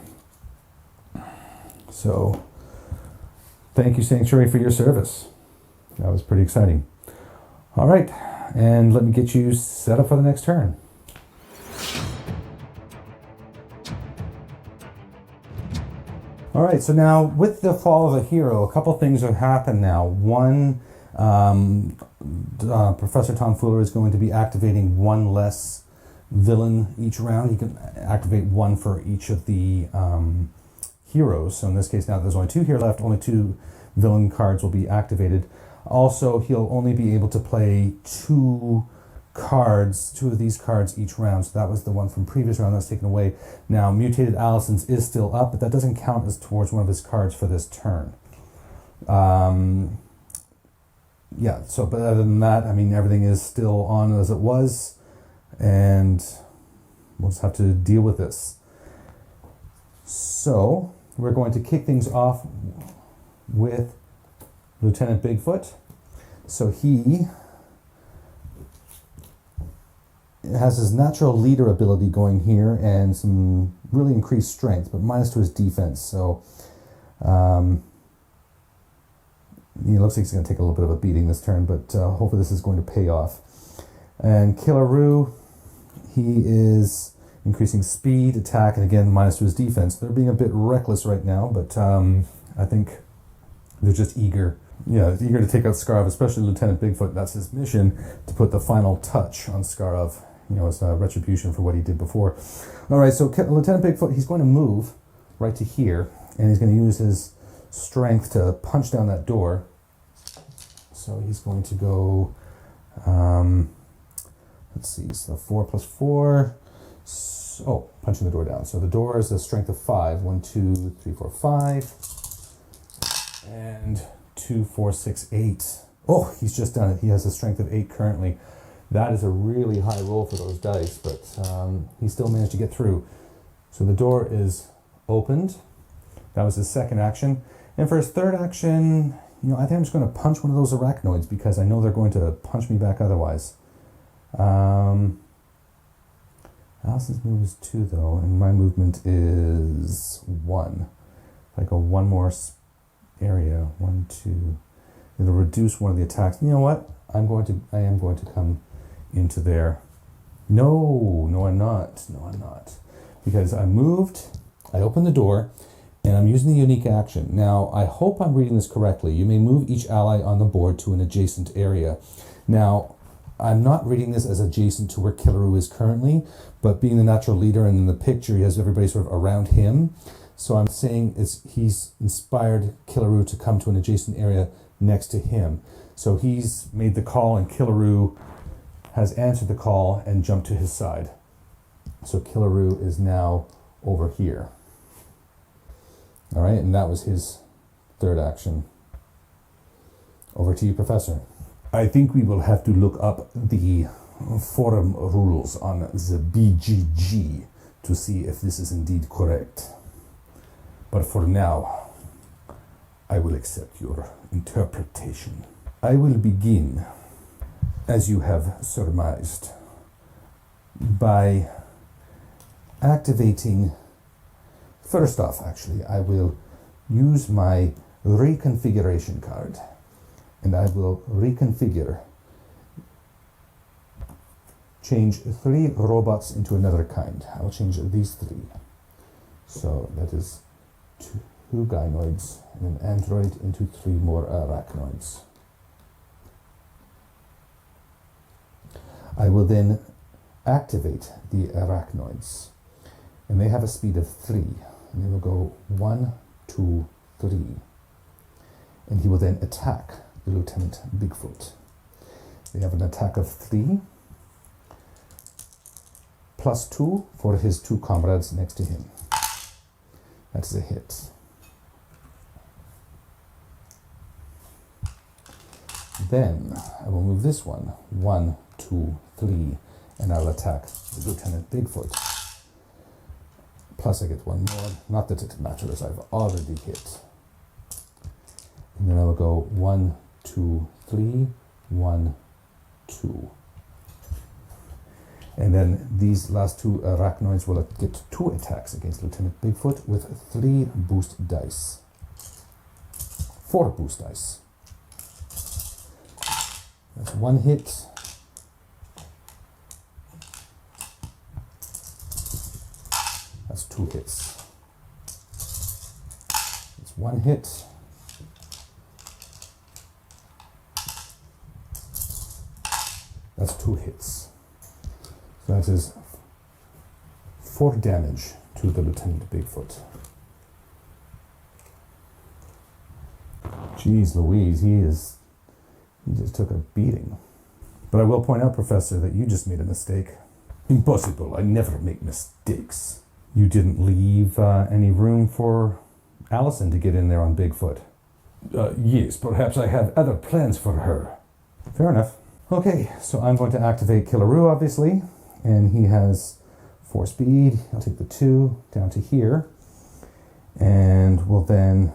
So, thank you, Sanctuary, for your service. That was pretty exciting. All right, and let me get you set up for the next turn. All right, so now with the fall of a hero, a couple things have happened now. One, Professor Tomfoolery is going to be activating one less villain each round. He can activate one for each of the heroes. So in this case, now there's only 2 here left, only 2 villain cards will be activated. Also, he'll only be able to play 2 of these cards each round. So that was the one from previous round that's taken away. Now, Mutated Allison's is still up, but that doesn't count as towards one of his cards for this turn. Yeah, so but other than that, I mean, everything is still on as it was, and we'll just have to deal with this. So, we're going to kick things off with Lieutenant Bigfoot. So he has his natural leader ability going here and some really increased strength, but minus to his defense. So he looks like he's going to take a little bit of a beating this turn, but hopefully this is going to pay off. And Killaroo, he is increasing speed, attack, and again minus to his defense. They're being a bit reckless right now, but I think they're just eager. Yeah, eager to take out Scarov, especially Lieutenant Bigfoot. That's his mission, to put the final touch on Scarov. You know, as a retribution for what he did before. All right, so Lieutenant Bigfoot, he's going to move right to here, and he's going to use his strength to punch down that door. So he's going to go, let's see, so 4 plus 4. So, punching the door down. So the door is a strength of 5. 1, 2, 3, 4, 5. And 2, 4, 6, 8. Oh, he's just done it. He has a strength of 8 currently. That is a really high roll for those dice, but he still managed to get through. So the door is opened. That was his second action. And for his third action, I think I'm just going to punch one of those arachnoids because I know they're going to punch me back otherwise. Allison's move is 2 though, and my movement is 1. If I go one more area, 1, 2, it'll reduce one of the attacks. You know what? I am going to come into there. No, I'm not. Because I moved, I opened the door, and I'm using the unique action. Now, I hope I'm reading this correctly. You may move each ally on the board to an adjacent area. Now, I'm not reading this as adjacent to where Killaroo is currently, but being the natural leader and in the picture, he has everybody sort of around him. So I'm saying he's inspired Killaroo to come to an adjacent area next to him. So he's made the call, and Killaroo has answered the call and jumped to his side. So Killaroo is now over here. All right, and that was his third action. Over to you, Professor. I think we will have to look up the forum rules on the BGG to see if this is indeed correct. But for now, I will accept your interpretation. I will begin, as you have surmised, by activating. First off, actually, I will use my reconfiguration card, and I will change 3 robots into another kind. I will change these 3. So that is 2 gynoids and an android into 3 more arachnoids. I will then activate the arachnoids, and they have a speed of 3, and they will go 1, 2, 3, and he will then attack the Lieutenant Bigfoot. They have an attack of 3, plus 2 for his 2 comrades next to him. That's a hit. Then I will move this one, 1, 2, 3, and I'll attack the Lieutenant Bigfoot. Plus I get 1 more, not that it matters, I've already hit. And then I will go 1, 2, 3, 1, 2. And then these last 2 arachnoids will get 2 attacks against Lieutenant Bigfoot with 3 boost dice. 4 boost dice. That's 1 hit, hits. It's one hit. That's 2 hits. So that is 4 damage to the Lieutenant Bigfoot. Jeez Louise, he just took a beating. But I will point out, Professor, that you just made a mistake. Impossible. I never make mistakes. You didn't leave any room for Allison to get in there on Bigfoot. Yes, perhaps I have other plans for her. Fair enough. Okay, so I'm going to activate Killaroo, obviously, and he has 4 speed. I'll take the 2 down to here, and we'll then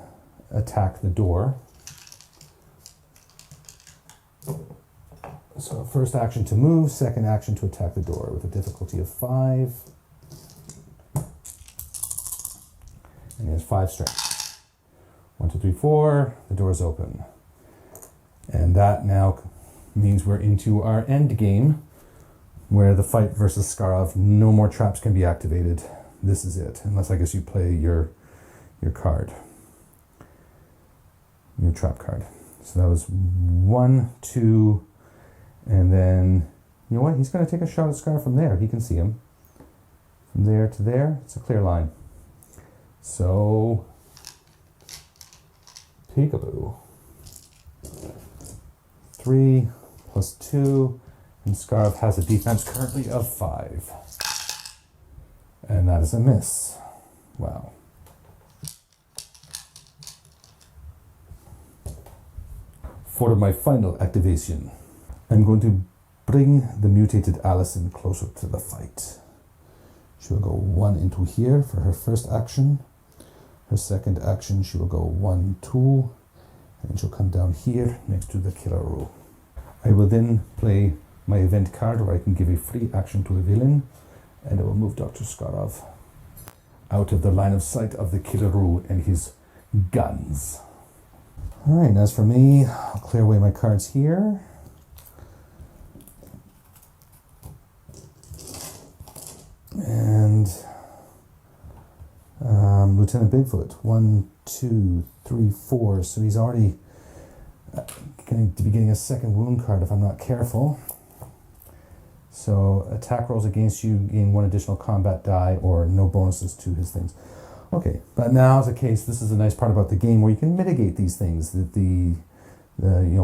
attack the door. So first action to move, second action to attack the door with a difficulty of 5. And he has 5 strength. 1, 2, 3, 4, the door's open. And that now means we're into our end game, where the fight versus Skarov, no more traps can be activated. This is it, unless I guess you play your card, your trap card. So that was 1, 2, and then, you know what, he's going to take a shot at Skarov from there. He can see him. From there to there, it's a clear line. So, peekaboo. 3 plus 2, and Skarov has a defense currently of 5. And that is a miss. Wow. For my final activation, I'm going to bring the mutated Allison closer to the fight. She will go 1 into here for her first action. Her second action, she will go 1, 2, and she'll come down here next to the Killaroo. I will then play my event card where I can give a free action to a villain, and I will move Dr. Skarov out of the line of sight of the Killaroo and his guns. Alright, and as for me, I'll clear away my cards here. And Lieutenant Bigfoot, 1, 2, 3, 4. So he's already going to be getting a second wound card if I'm not careful. So attack rolls against you gain 1 additional combat die or no bonuses to his things. Okay, but now is the case. This is a nice part about the game where you can mitigate these things. That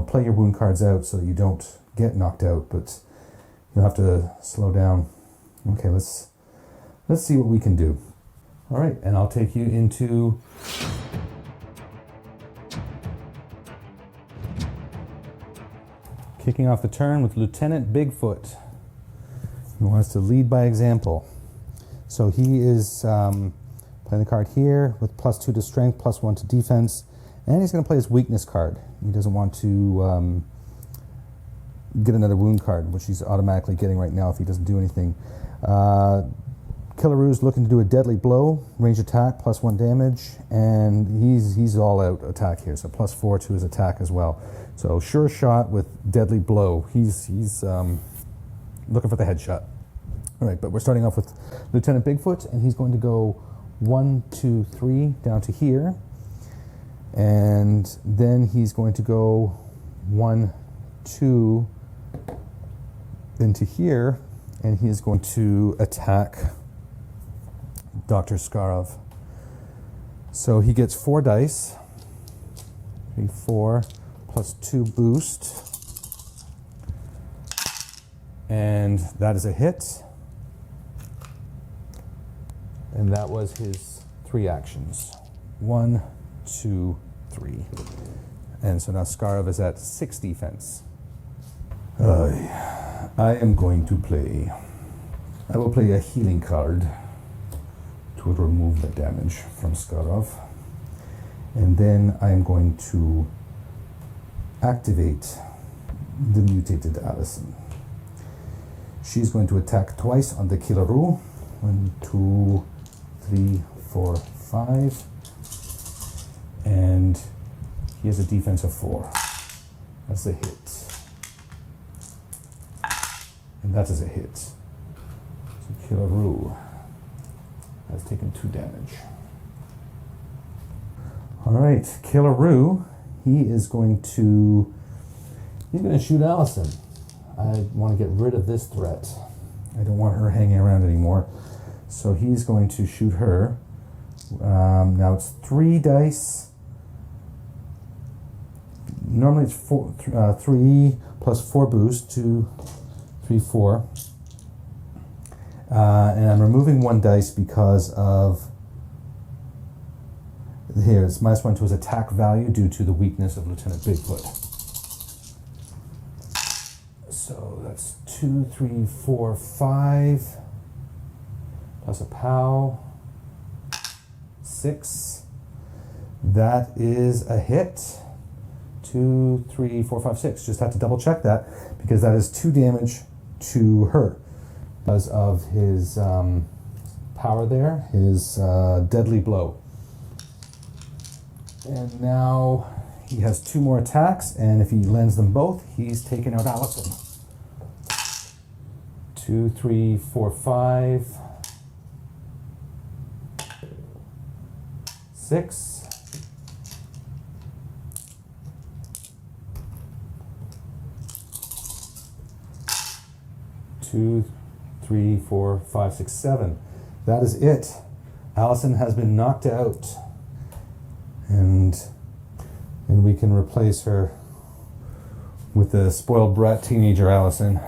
play your wound cards out so that you don't get knocked out, but you'll have to slow down. Okay, let's see what we can do. All right, and I'll take you into kicking off the turn with Lieutenant Bigfoot. He wants to lead by example. So he is playing the card here with +2 to strength, +1 to defense, and he's going to play his weakness card. He doesn't want to get another wound card, which he's automatically getting right now if he doesn't do anything. Killaroo's looking to do a deadly blow, range attack, +1 damage, and he's all out attack here, so +4 to his attack as well. So sure shot with deadly blow. He's looking for the headshot. All right, but we're starting off with Lieutenant Bigfoot, and he's going to go 1, 2, 3 down to here, and then he's going to go 1, 2 into here, and he is going to attack Dr. Skarov. So he gets 4 dice, 3, 4, +2 boost, and that is a hit. And that was his 3 actions. 1, 2, 3. And so now Skarov is at 6 defense. I am going to play. I will play a healing card to remove the damage from Skarov. And then I am going to activate the mutated Allison. She's going to attack twice on the Killaroo. 1, 2, 3, 4, 5. And he has a defense of 4. That's a hit. And that is a hit. So Killaroo. has taken 2 damage. All right, Killaroo, he's going to shoot Allison. I want to get rid of this threat. I don't want her hanging around anymore. So he's going to shoot her. Now it's 3 dice. Normally it's 3 plus 4 boost, 2, 3, 4. And I'm removing 1 dice because of, here, it's -1 to his attack value due to the weakness of Lieutenant Bigfoot. So that's 2, 3, 4, 5, plus a POW, 6. That is a hit. 2, 3, 4, 5, 6. Just have to double check that because that is 2 damage to her because of his power there, his deadly blow. And now he has 2 more attacks, and if he lands them both, he's taken out Allison. 2, 3, 4, 5, 6. 2, 3, 4, 5, 6, 7. That is it. Allison has been knocked out. And we can replace her with the spoiled brat teenager Allison.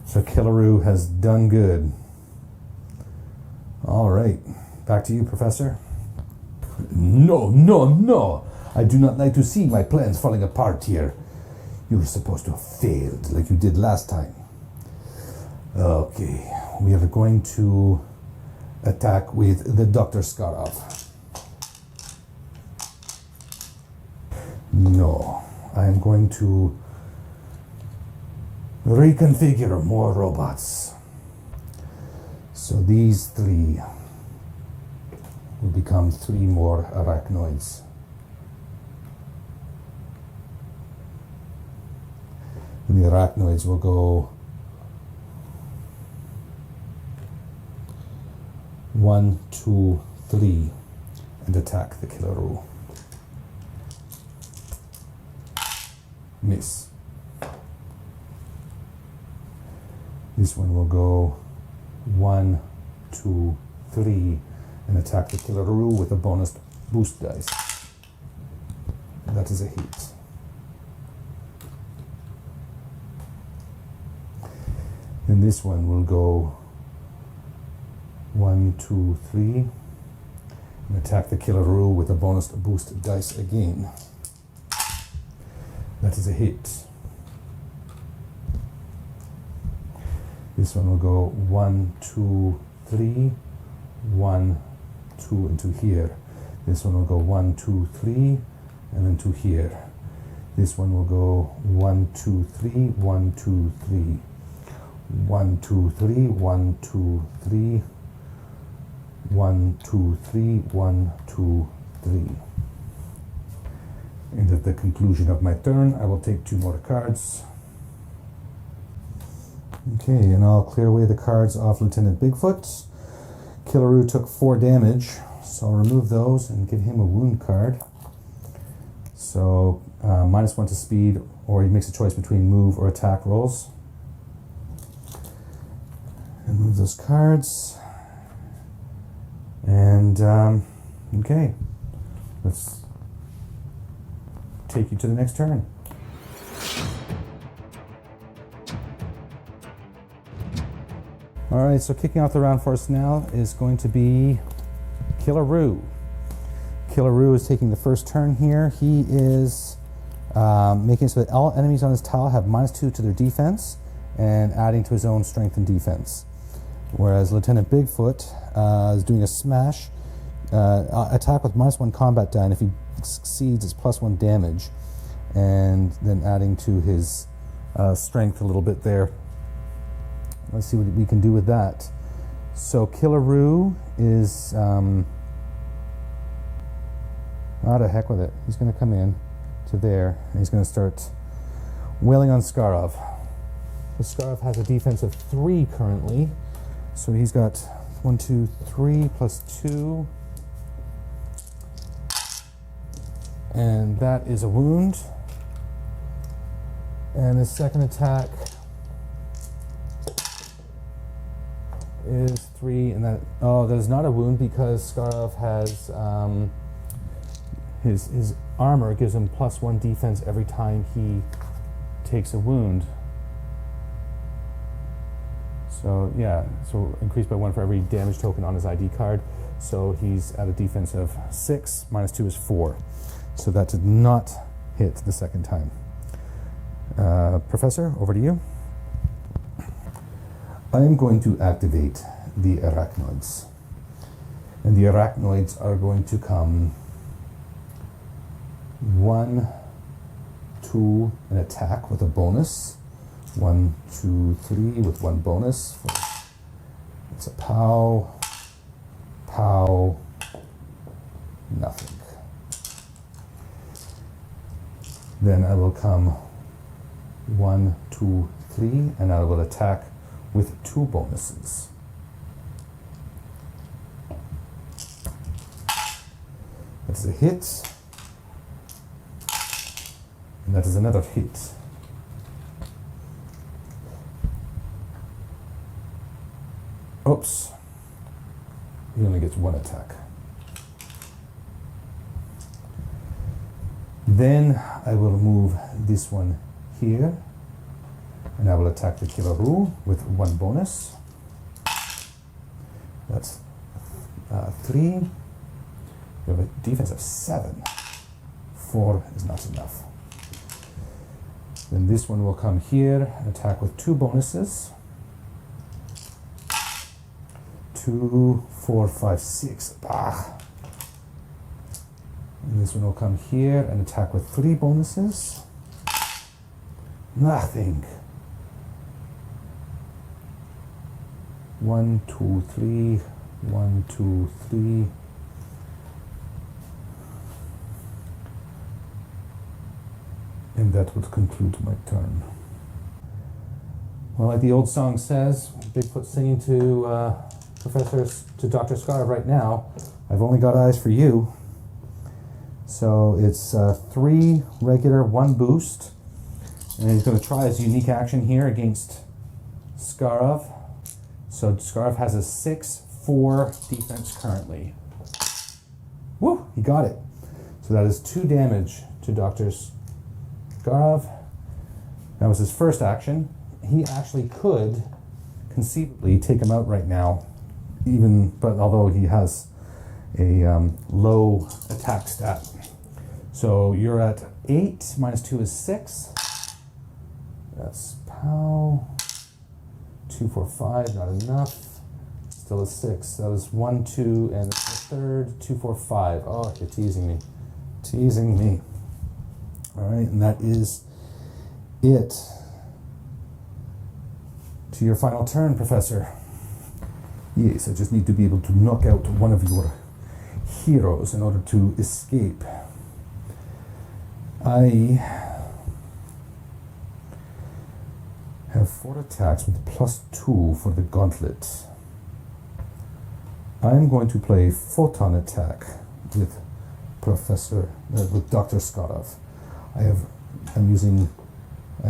So Killaroo has done good. All right, back to you, Professor. No, no, no! I do not like to see my plans falling apart here. You were supposed to have failed like you did last time. Okay, we are going to attack with the Dr. Skarov. No, I am going to reconfigure more robots. So these 3 will become 3 more arachnoids. And the arachnoids will go 1, 2, 3 and attack the Killaroo. Miss. This one will go 1, 2, 3 and attack the Killaroo with a bonus boost dice. That is a hit. And this one will go 1, 2, 3 and attack the Killaroo with a bonus boost dice again. That is a hit. This one will go 1, 2, 3, 1, 2 into here. This one will go 1, 2, 3 and then to here. This one will go 1, 2, 3, 1, 2, 3, 1, 2, 3, 1, 2, 3, 1, 2, 3, 1, 2, 3. And at the conclusion of my turn, I will take 2 more cards. Okay, and I'll clear away the cards off Lieutenant Bigfoot. Killaroo took 4 damage, so I'll remove those and give him a wound card. So -1 to speed, or he makes a choice between move or attack rolls. And move those cards. And okay, let's take you to the next turn. All right, so kicking off the round for us now is going to be Killaroo. Killaroo is taking the first turn here. He is making it so that all enemies on his tile have -2 to their defense and adding to his own strength and defense. Whereas Lieutenant Bigfoot is doing a smash attack with -1 combat die, and if he succeeds, it's +1 damage, and then adding to his strength a little bit there. Let's see what we can do with that. So Killaroo is to heck with it. He's going to come in to there, and he's going to start wailing on Skarov. So Skarov has a defense of 3 currently, so he's got 1, 2, 3 plus 2. And that is a wound. And his second attack is 3, and that is not a wound because Skarov has his armor gives him +1 defense every time he takes a wound. So yeah, so increased by 1 for every damage token on his ID card. So he's at a defense of 6, -2 is 4. So that did not hit the second time. Professor, over to you. I am going to activate the arachnoids. And the arachnoids are going to come 1, 2, an attack with a bonus. 1, 2, 3 with 1 bonus. It's a pow, pow, nothing. Then I will come 1, 2, 3, and I will attack with 2 bonuses. That's a hit. And that is another hit. Oops. He only gets 1 attack. Then I will move this one here, and I will attack the Kilaru with 1 bonus. That's 3. We have a defense of 7. 4 is not enough. Then this one will come here and attack with 2 bonuses. 2, 4, 5, 6. Ah. And this one will come here and attack with 3 bonuses. Nothing. 1, 2, 3. 1, 2, 3. And that would conclude my turn. Well, like the old song says, Bigfoot singing to Dr. Scarve right now, I've only got eyes for you. So it's 3 regular, 1 boost. And he's going to try his unique action here against Skarov. So Skarov has a 6-4 defense currently. Woo! He got it. So that is 2 damage to Dr. Skarov. That was his first action. He actually could conceivably take him out right now, but although he has a low attack stat. So you're at 8, -2 is 6. That's pow. 2, 4, 5, not enough. Still a 6. That was 1, 2, and the third. 2, 4, 5. Oh, you're teasing me. Teasing me. All right, and that is it. To your final turn, Professor. Yes, I just need to be able to knock out one of your heroes in order to escape. I have 4 attacks with +2 for the gauntlet. I'm going to play photon attack with with Dr. Skarov. I have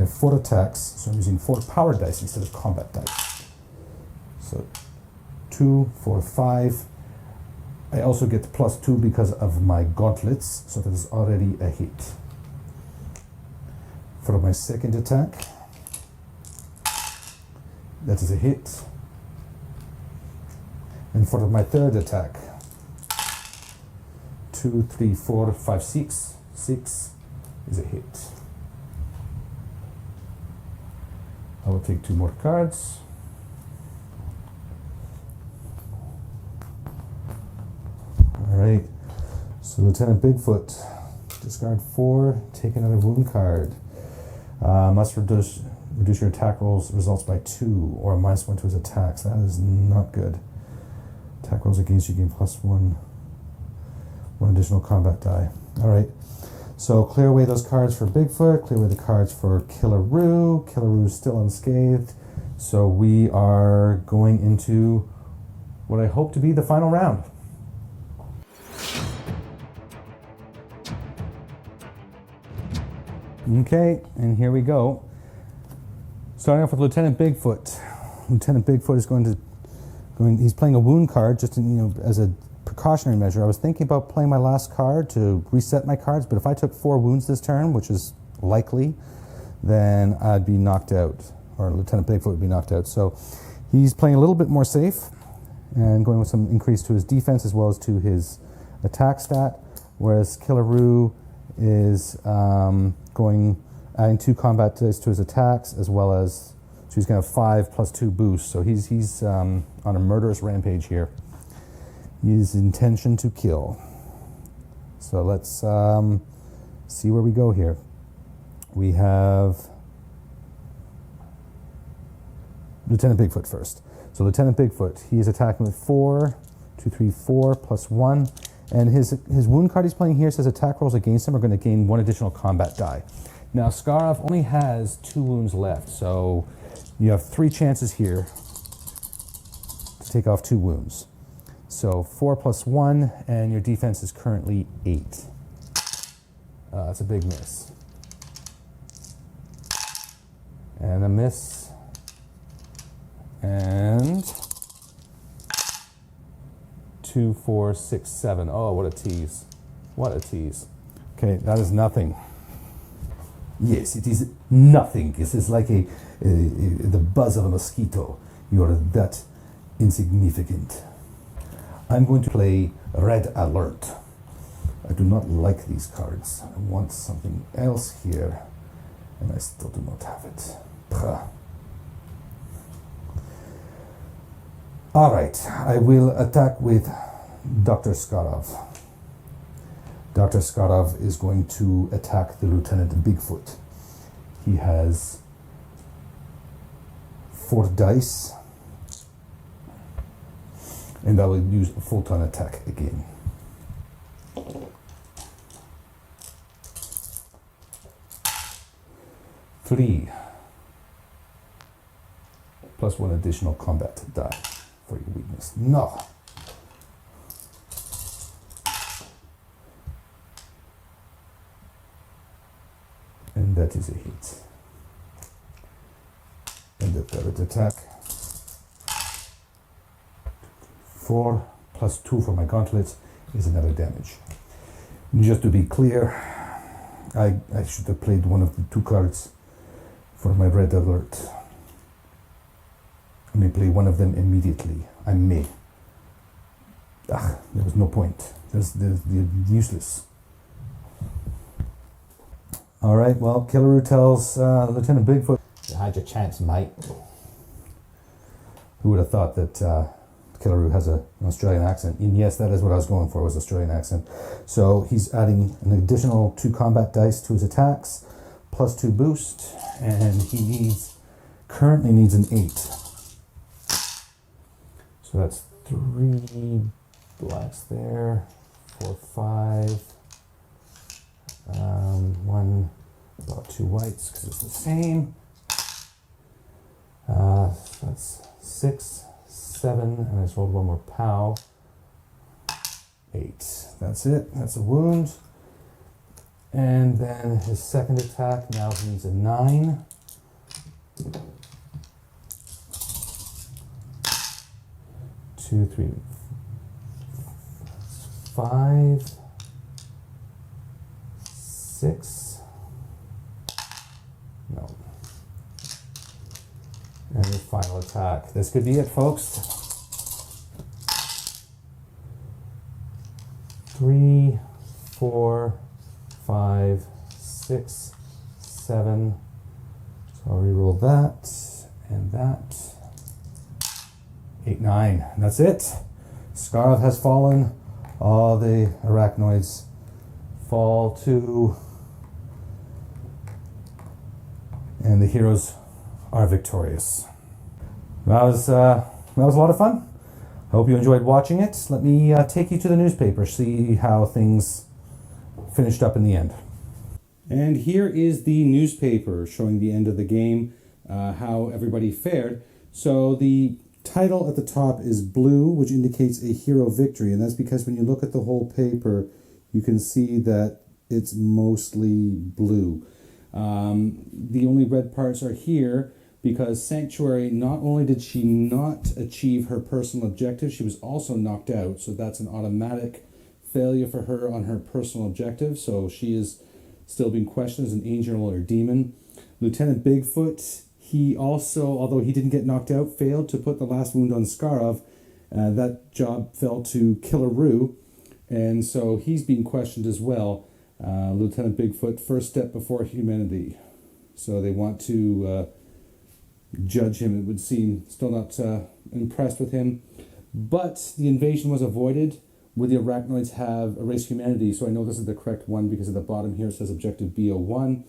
4 attacks, so I'm using 4 power dice instead of combat dice. So 2, 4, 5. I also get +2 because of my gauntlets, so that is already a hit. For my second attack, that is a hit. And for my third attack, 2, 3, 4, 5, 6. 6 is a hit. I will take 2 more cards. All right. So Lieutenant Bigfoot, discard 4, take another wound card. Must reduce your attack rolls results by 2, or -1 to his attacks. That is not good. Attack rolls against you gain +1. 1 additional combat die. All right. So clear away those cards for Bigfoot. Clear away the cards for Killaroo. Killaroo's still unscathed. So we are going into what I hope to be the final round. Okay, and here we go. Starting off with Lieutenant Bigfoot. Lieutenant Bigfoot is he's playing a wound card just as a precautionary measure. I was thinking about playing my last card to reset my cards, but if I took 4 wounds this turn, which is likely, then I'd be knocked out, or Lieutenant Bigfoot would be knocked out. So he's playing a little bit more safe and going with some increase to his defense as well as to his attack stat, whereas Killaroo is adding 2 combat dice to his attacks, as well as, so he's going to have 5 + 2 boosts. So he's on a murderous rampage here. His intention to kill. So let's see where we go here. We have Lieutenant Bigfoot first. So Lieutenant Bigfoot, he is attacking with 4, 2, 3, 4 + 1. And his wound card he's playing here says attack rolls against him are going to gain 1 additional combat die. Now Skarov only has 2 wounds left, so you have 3 chances here to take off 2 wounds. So 4 + 1, and your defense is currently 8. That's a big miss. And a miss. And 2, 4, 6, 7. Oh, what a tease. What a tease. Okay, that is nothing. Yes, it is nothing. It is like the buzz of a mosquito. You are that insignificant. I'm going to play Red Alert. I do not like these cards. I want something else here, and I still do not have it. Pah. All right, I will attack with Dr. Skarov. Dr. Skarov is going to attack the Lieutenant Bigfoot. He has 4 dice, and I will use a full-ton attack again. Three plus 1 additional combat die for your weakness. No. And that is a hit. And the third attack. 4 plus 2 for my gauntlet is another damage. Just to be clear, I should have played one of the 2 cards for my Red Alert. I may play one of them immediately. I may. There was no point. They're useless. All right, well, Killaroo tells Lieutenant Bigfoot, you had your chance, mate. Who would have thought that Killaroo has an Australian accent? And yes, that is what I was going for, was Australian accent. So he's adding an additional 2 combat dice to his attacks, plus 2 boost, and he currently needs an 8. So that's 3 blacks there, 4, 5, 1, about 2 whites because it's the same. That's 6, 7, and I just rolled 1 more POW. 8. That's it. That's a wound. And then his second attack, now he needs a 9. 2, 3, 5, 6. No. And the final attack. This could be it, folks. 3, 4, 5, 6, 7. So I'll reroll that and that. 8, 9. And that's it. Skarov has fallen. All the arachnoids fall to, and the heroes are victorious. That was a lot of fun. I hope you enjoyed watching it. Let me take you to the newspaper, see how things finished up in the end. And here is the newspaper showing the end of the game, how everybody fared. So the title at the top is blue, which indicates a hero victory, and that's because when you look at the whole paper, you can see that it's mostly blue. The only red parts are here because Sanctuary, not only did she not achieve her personal objective, she was also knocked out, so that's an automatic failure for her on her personal objective, so she is still being questioned as an angel or demon. Lieutenant Bigfoot, he also, although he didn't get knocked out, failed to put the last wound on Skarov. That job fell to Killaroo, and so he's being questioned as well. Lieutenant Bigfoot, first step before humanity. So they want to judge him, it would seem. Still not impressed with him. But the invasion was avoided. Would the arachnoids have erased humanity? So I know this is the correct one because at the bottom here it says objective B01.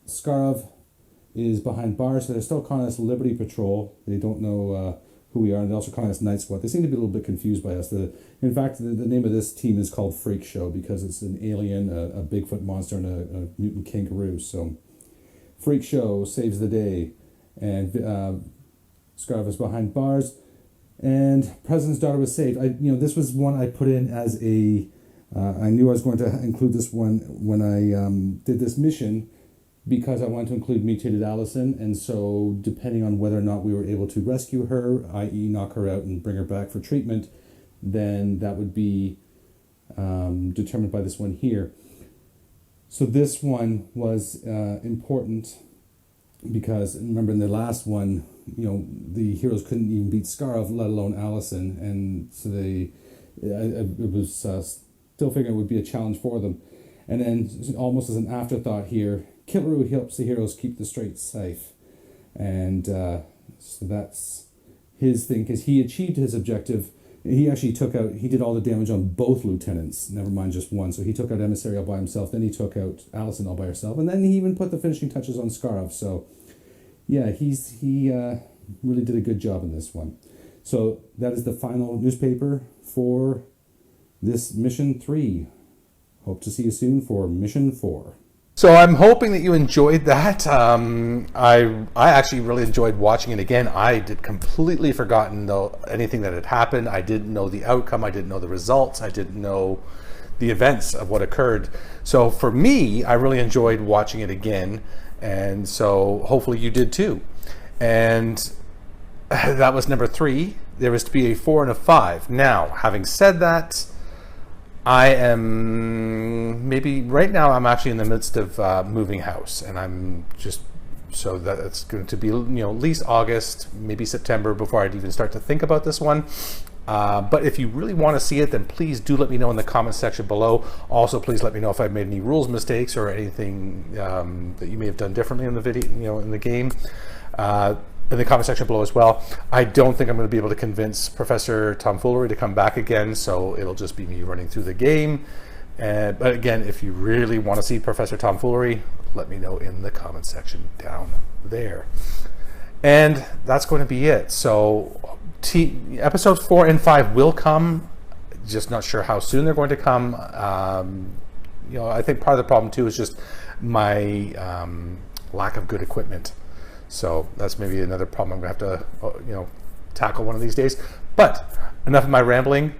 Skarov is behind bars, so they're still calling us Liberty Patrol. They don't know who we are, and they're also calling us Night Squad. They seem to be a little bit confused by us. In fact, the name of this team is called Freak Show because it's an alien, a Bigfoot monster, and a mutant kangaroo. So Freak Show saves the day, and Skarov is behind bars, and President's daughter was saved. This was one I put in as a. I knew I was going to include this one when I did this mission, because I wanted to include mutated Allison, and so depending on whether or not we were able to rescue her, i.e. knock her out and bring her back for treatment, then that would be determined by this one here. So this one was important because, remember in the last one, the heroes couldn't even beat Skarov, let alone Allison, and so it was still figuring it would be a challenge for them. And then, almost as an afterthought here, Killaroo helps the heroes keep the Straits safe. And so that's his thing, because he achieved his objective. He actually he did all the damage on both lieutenants, never mind just one. So he took out Emissary all by himself, then he took out Allison all by herself, and then he even put the finishing touches on Skarov. So yeah, he really did a good job in this one. So that is the final newspaper for this Mission 3. Hope to see you soon for Mission 4. So I'm hoping that you enjoyed that. I actually really enjoyed watching it again. I did completely forgotten anything that had happened. I didn't know the outcome. I didn't know the results. I didn't know the events of what occurred. So for me, I really enjoyed watching it again. And so hopefully you did too. And that was number 3. There was to be a 4 and a 5. Now, having said that, I am right now I'm actually in the midst of moving house, and I'm just, so that it's going to be, at least August, maybe September before I'd even start to think about this one. But if you really want to see it, then please do let me know in the comments section below. Also, please let me know if I've made any rules mistakes or anything that you may have done differently in the video, in the game. In the comment section below as well. I don't think I'm going to be able to convince Professor Tomfoolery to come back again, so it'll just be me running through the game. But again, if you really want to see Professor Tomfoolery, let me know in the comment section down there. And that's going to be it. So episodes 4 and 5 will come, just not sure how soon they're going to come. I think part of the problem too is just my lack of good equipment. So that's maybe another problem I'm going to have to, tackle one of these days. But enough of my rambling.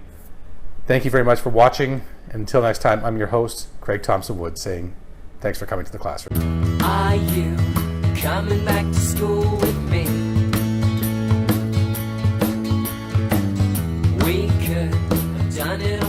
Thank you very much for watching. And until next time, I'm your host, Craig Thompson Wood, saying thanks for coming to the classroom. Are you coming back to school with me? We could have done it all.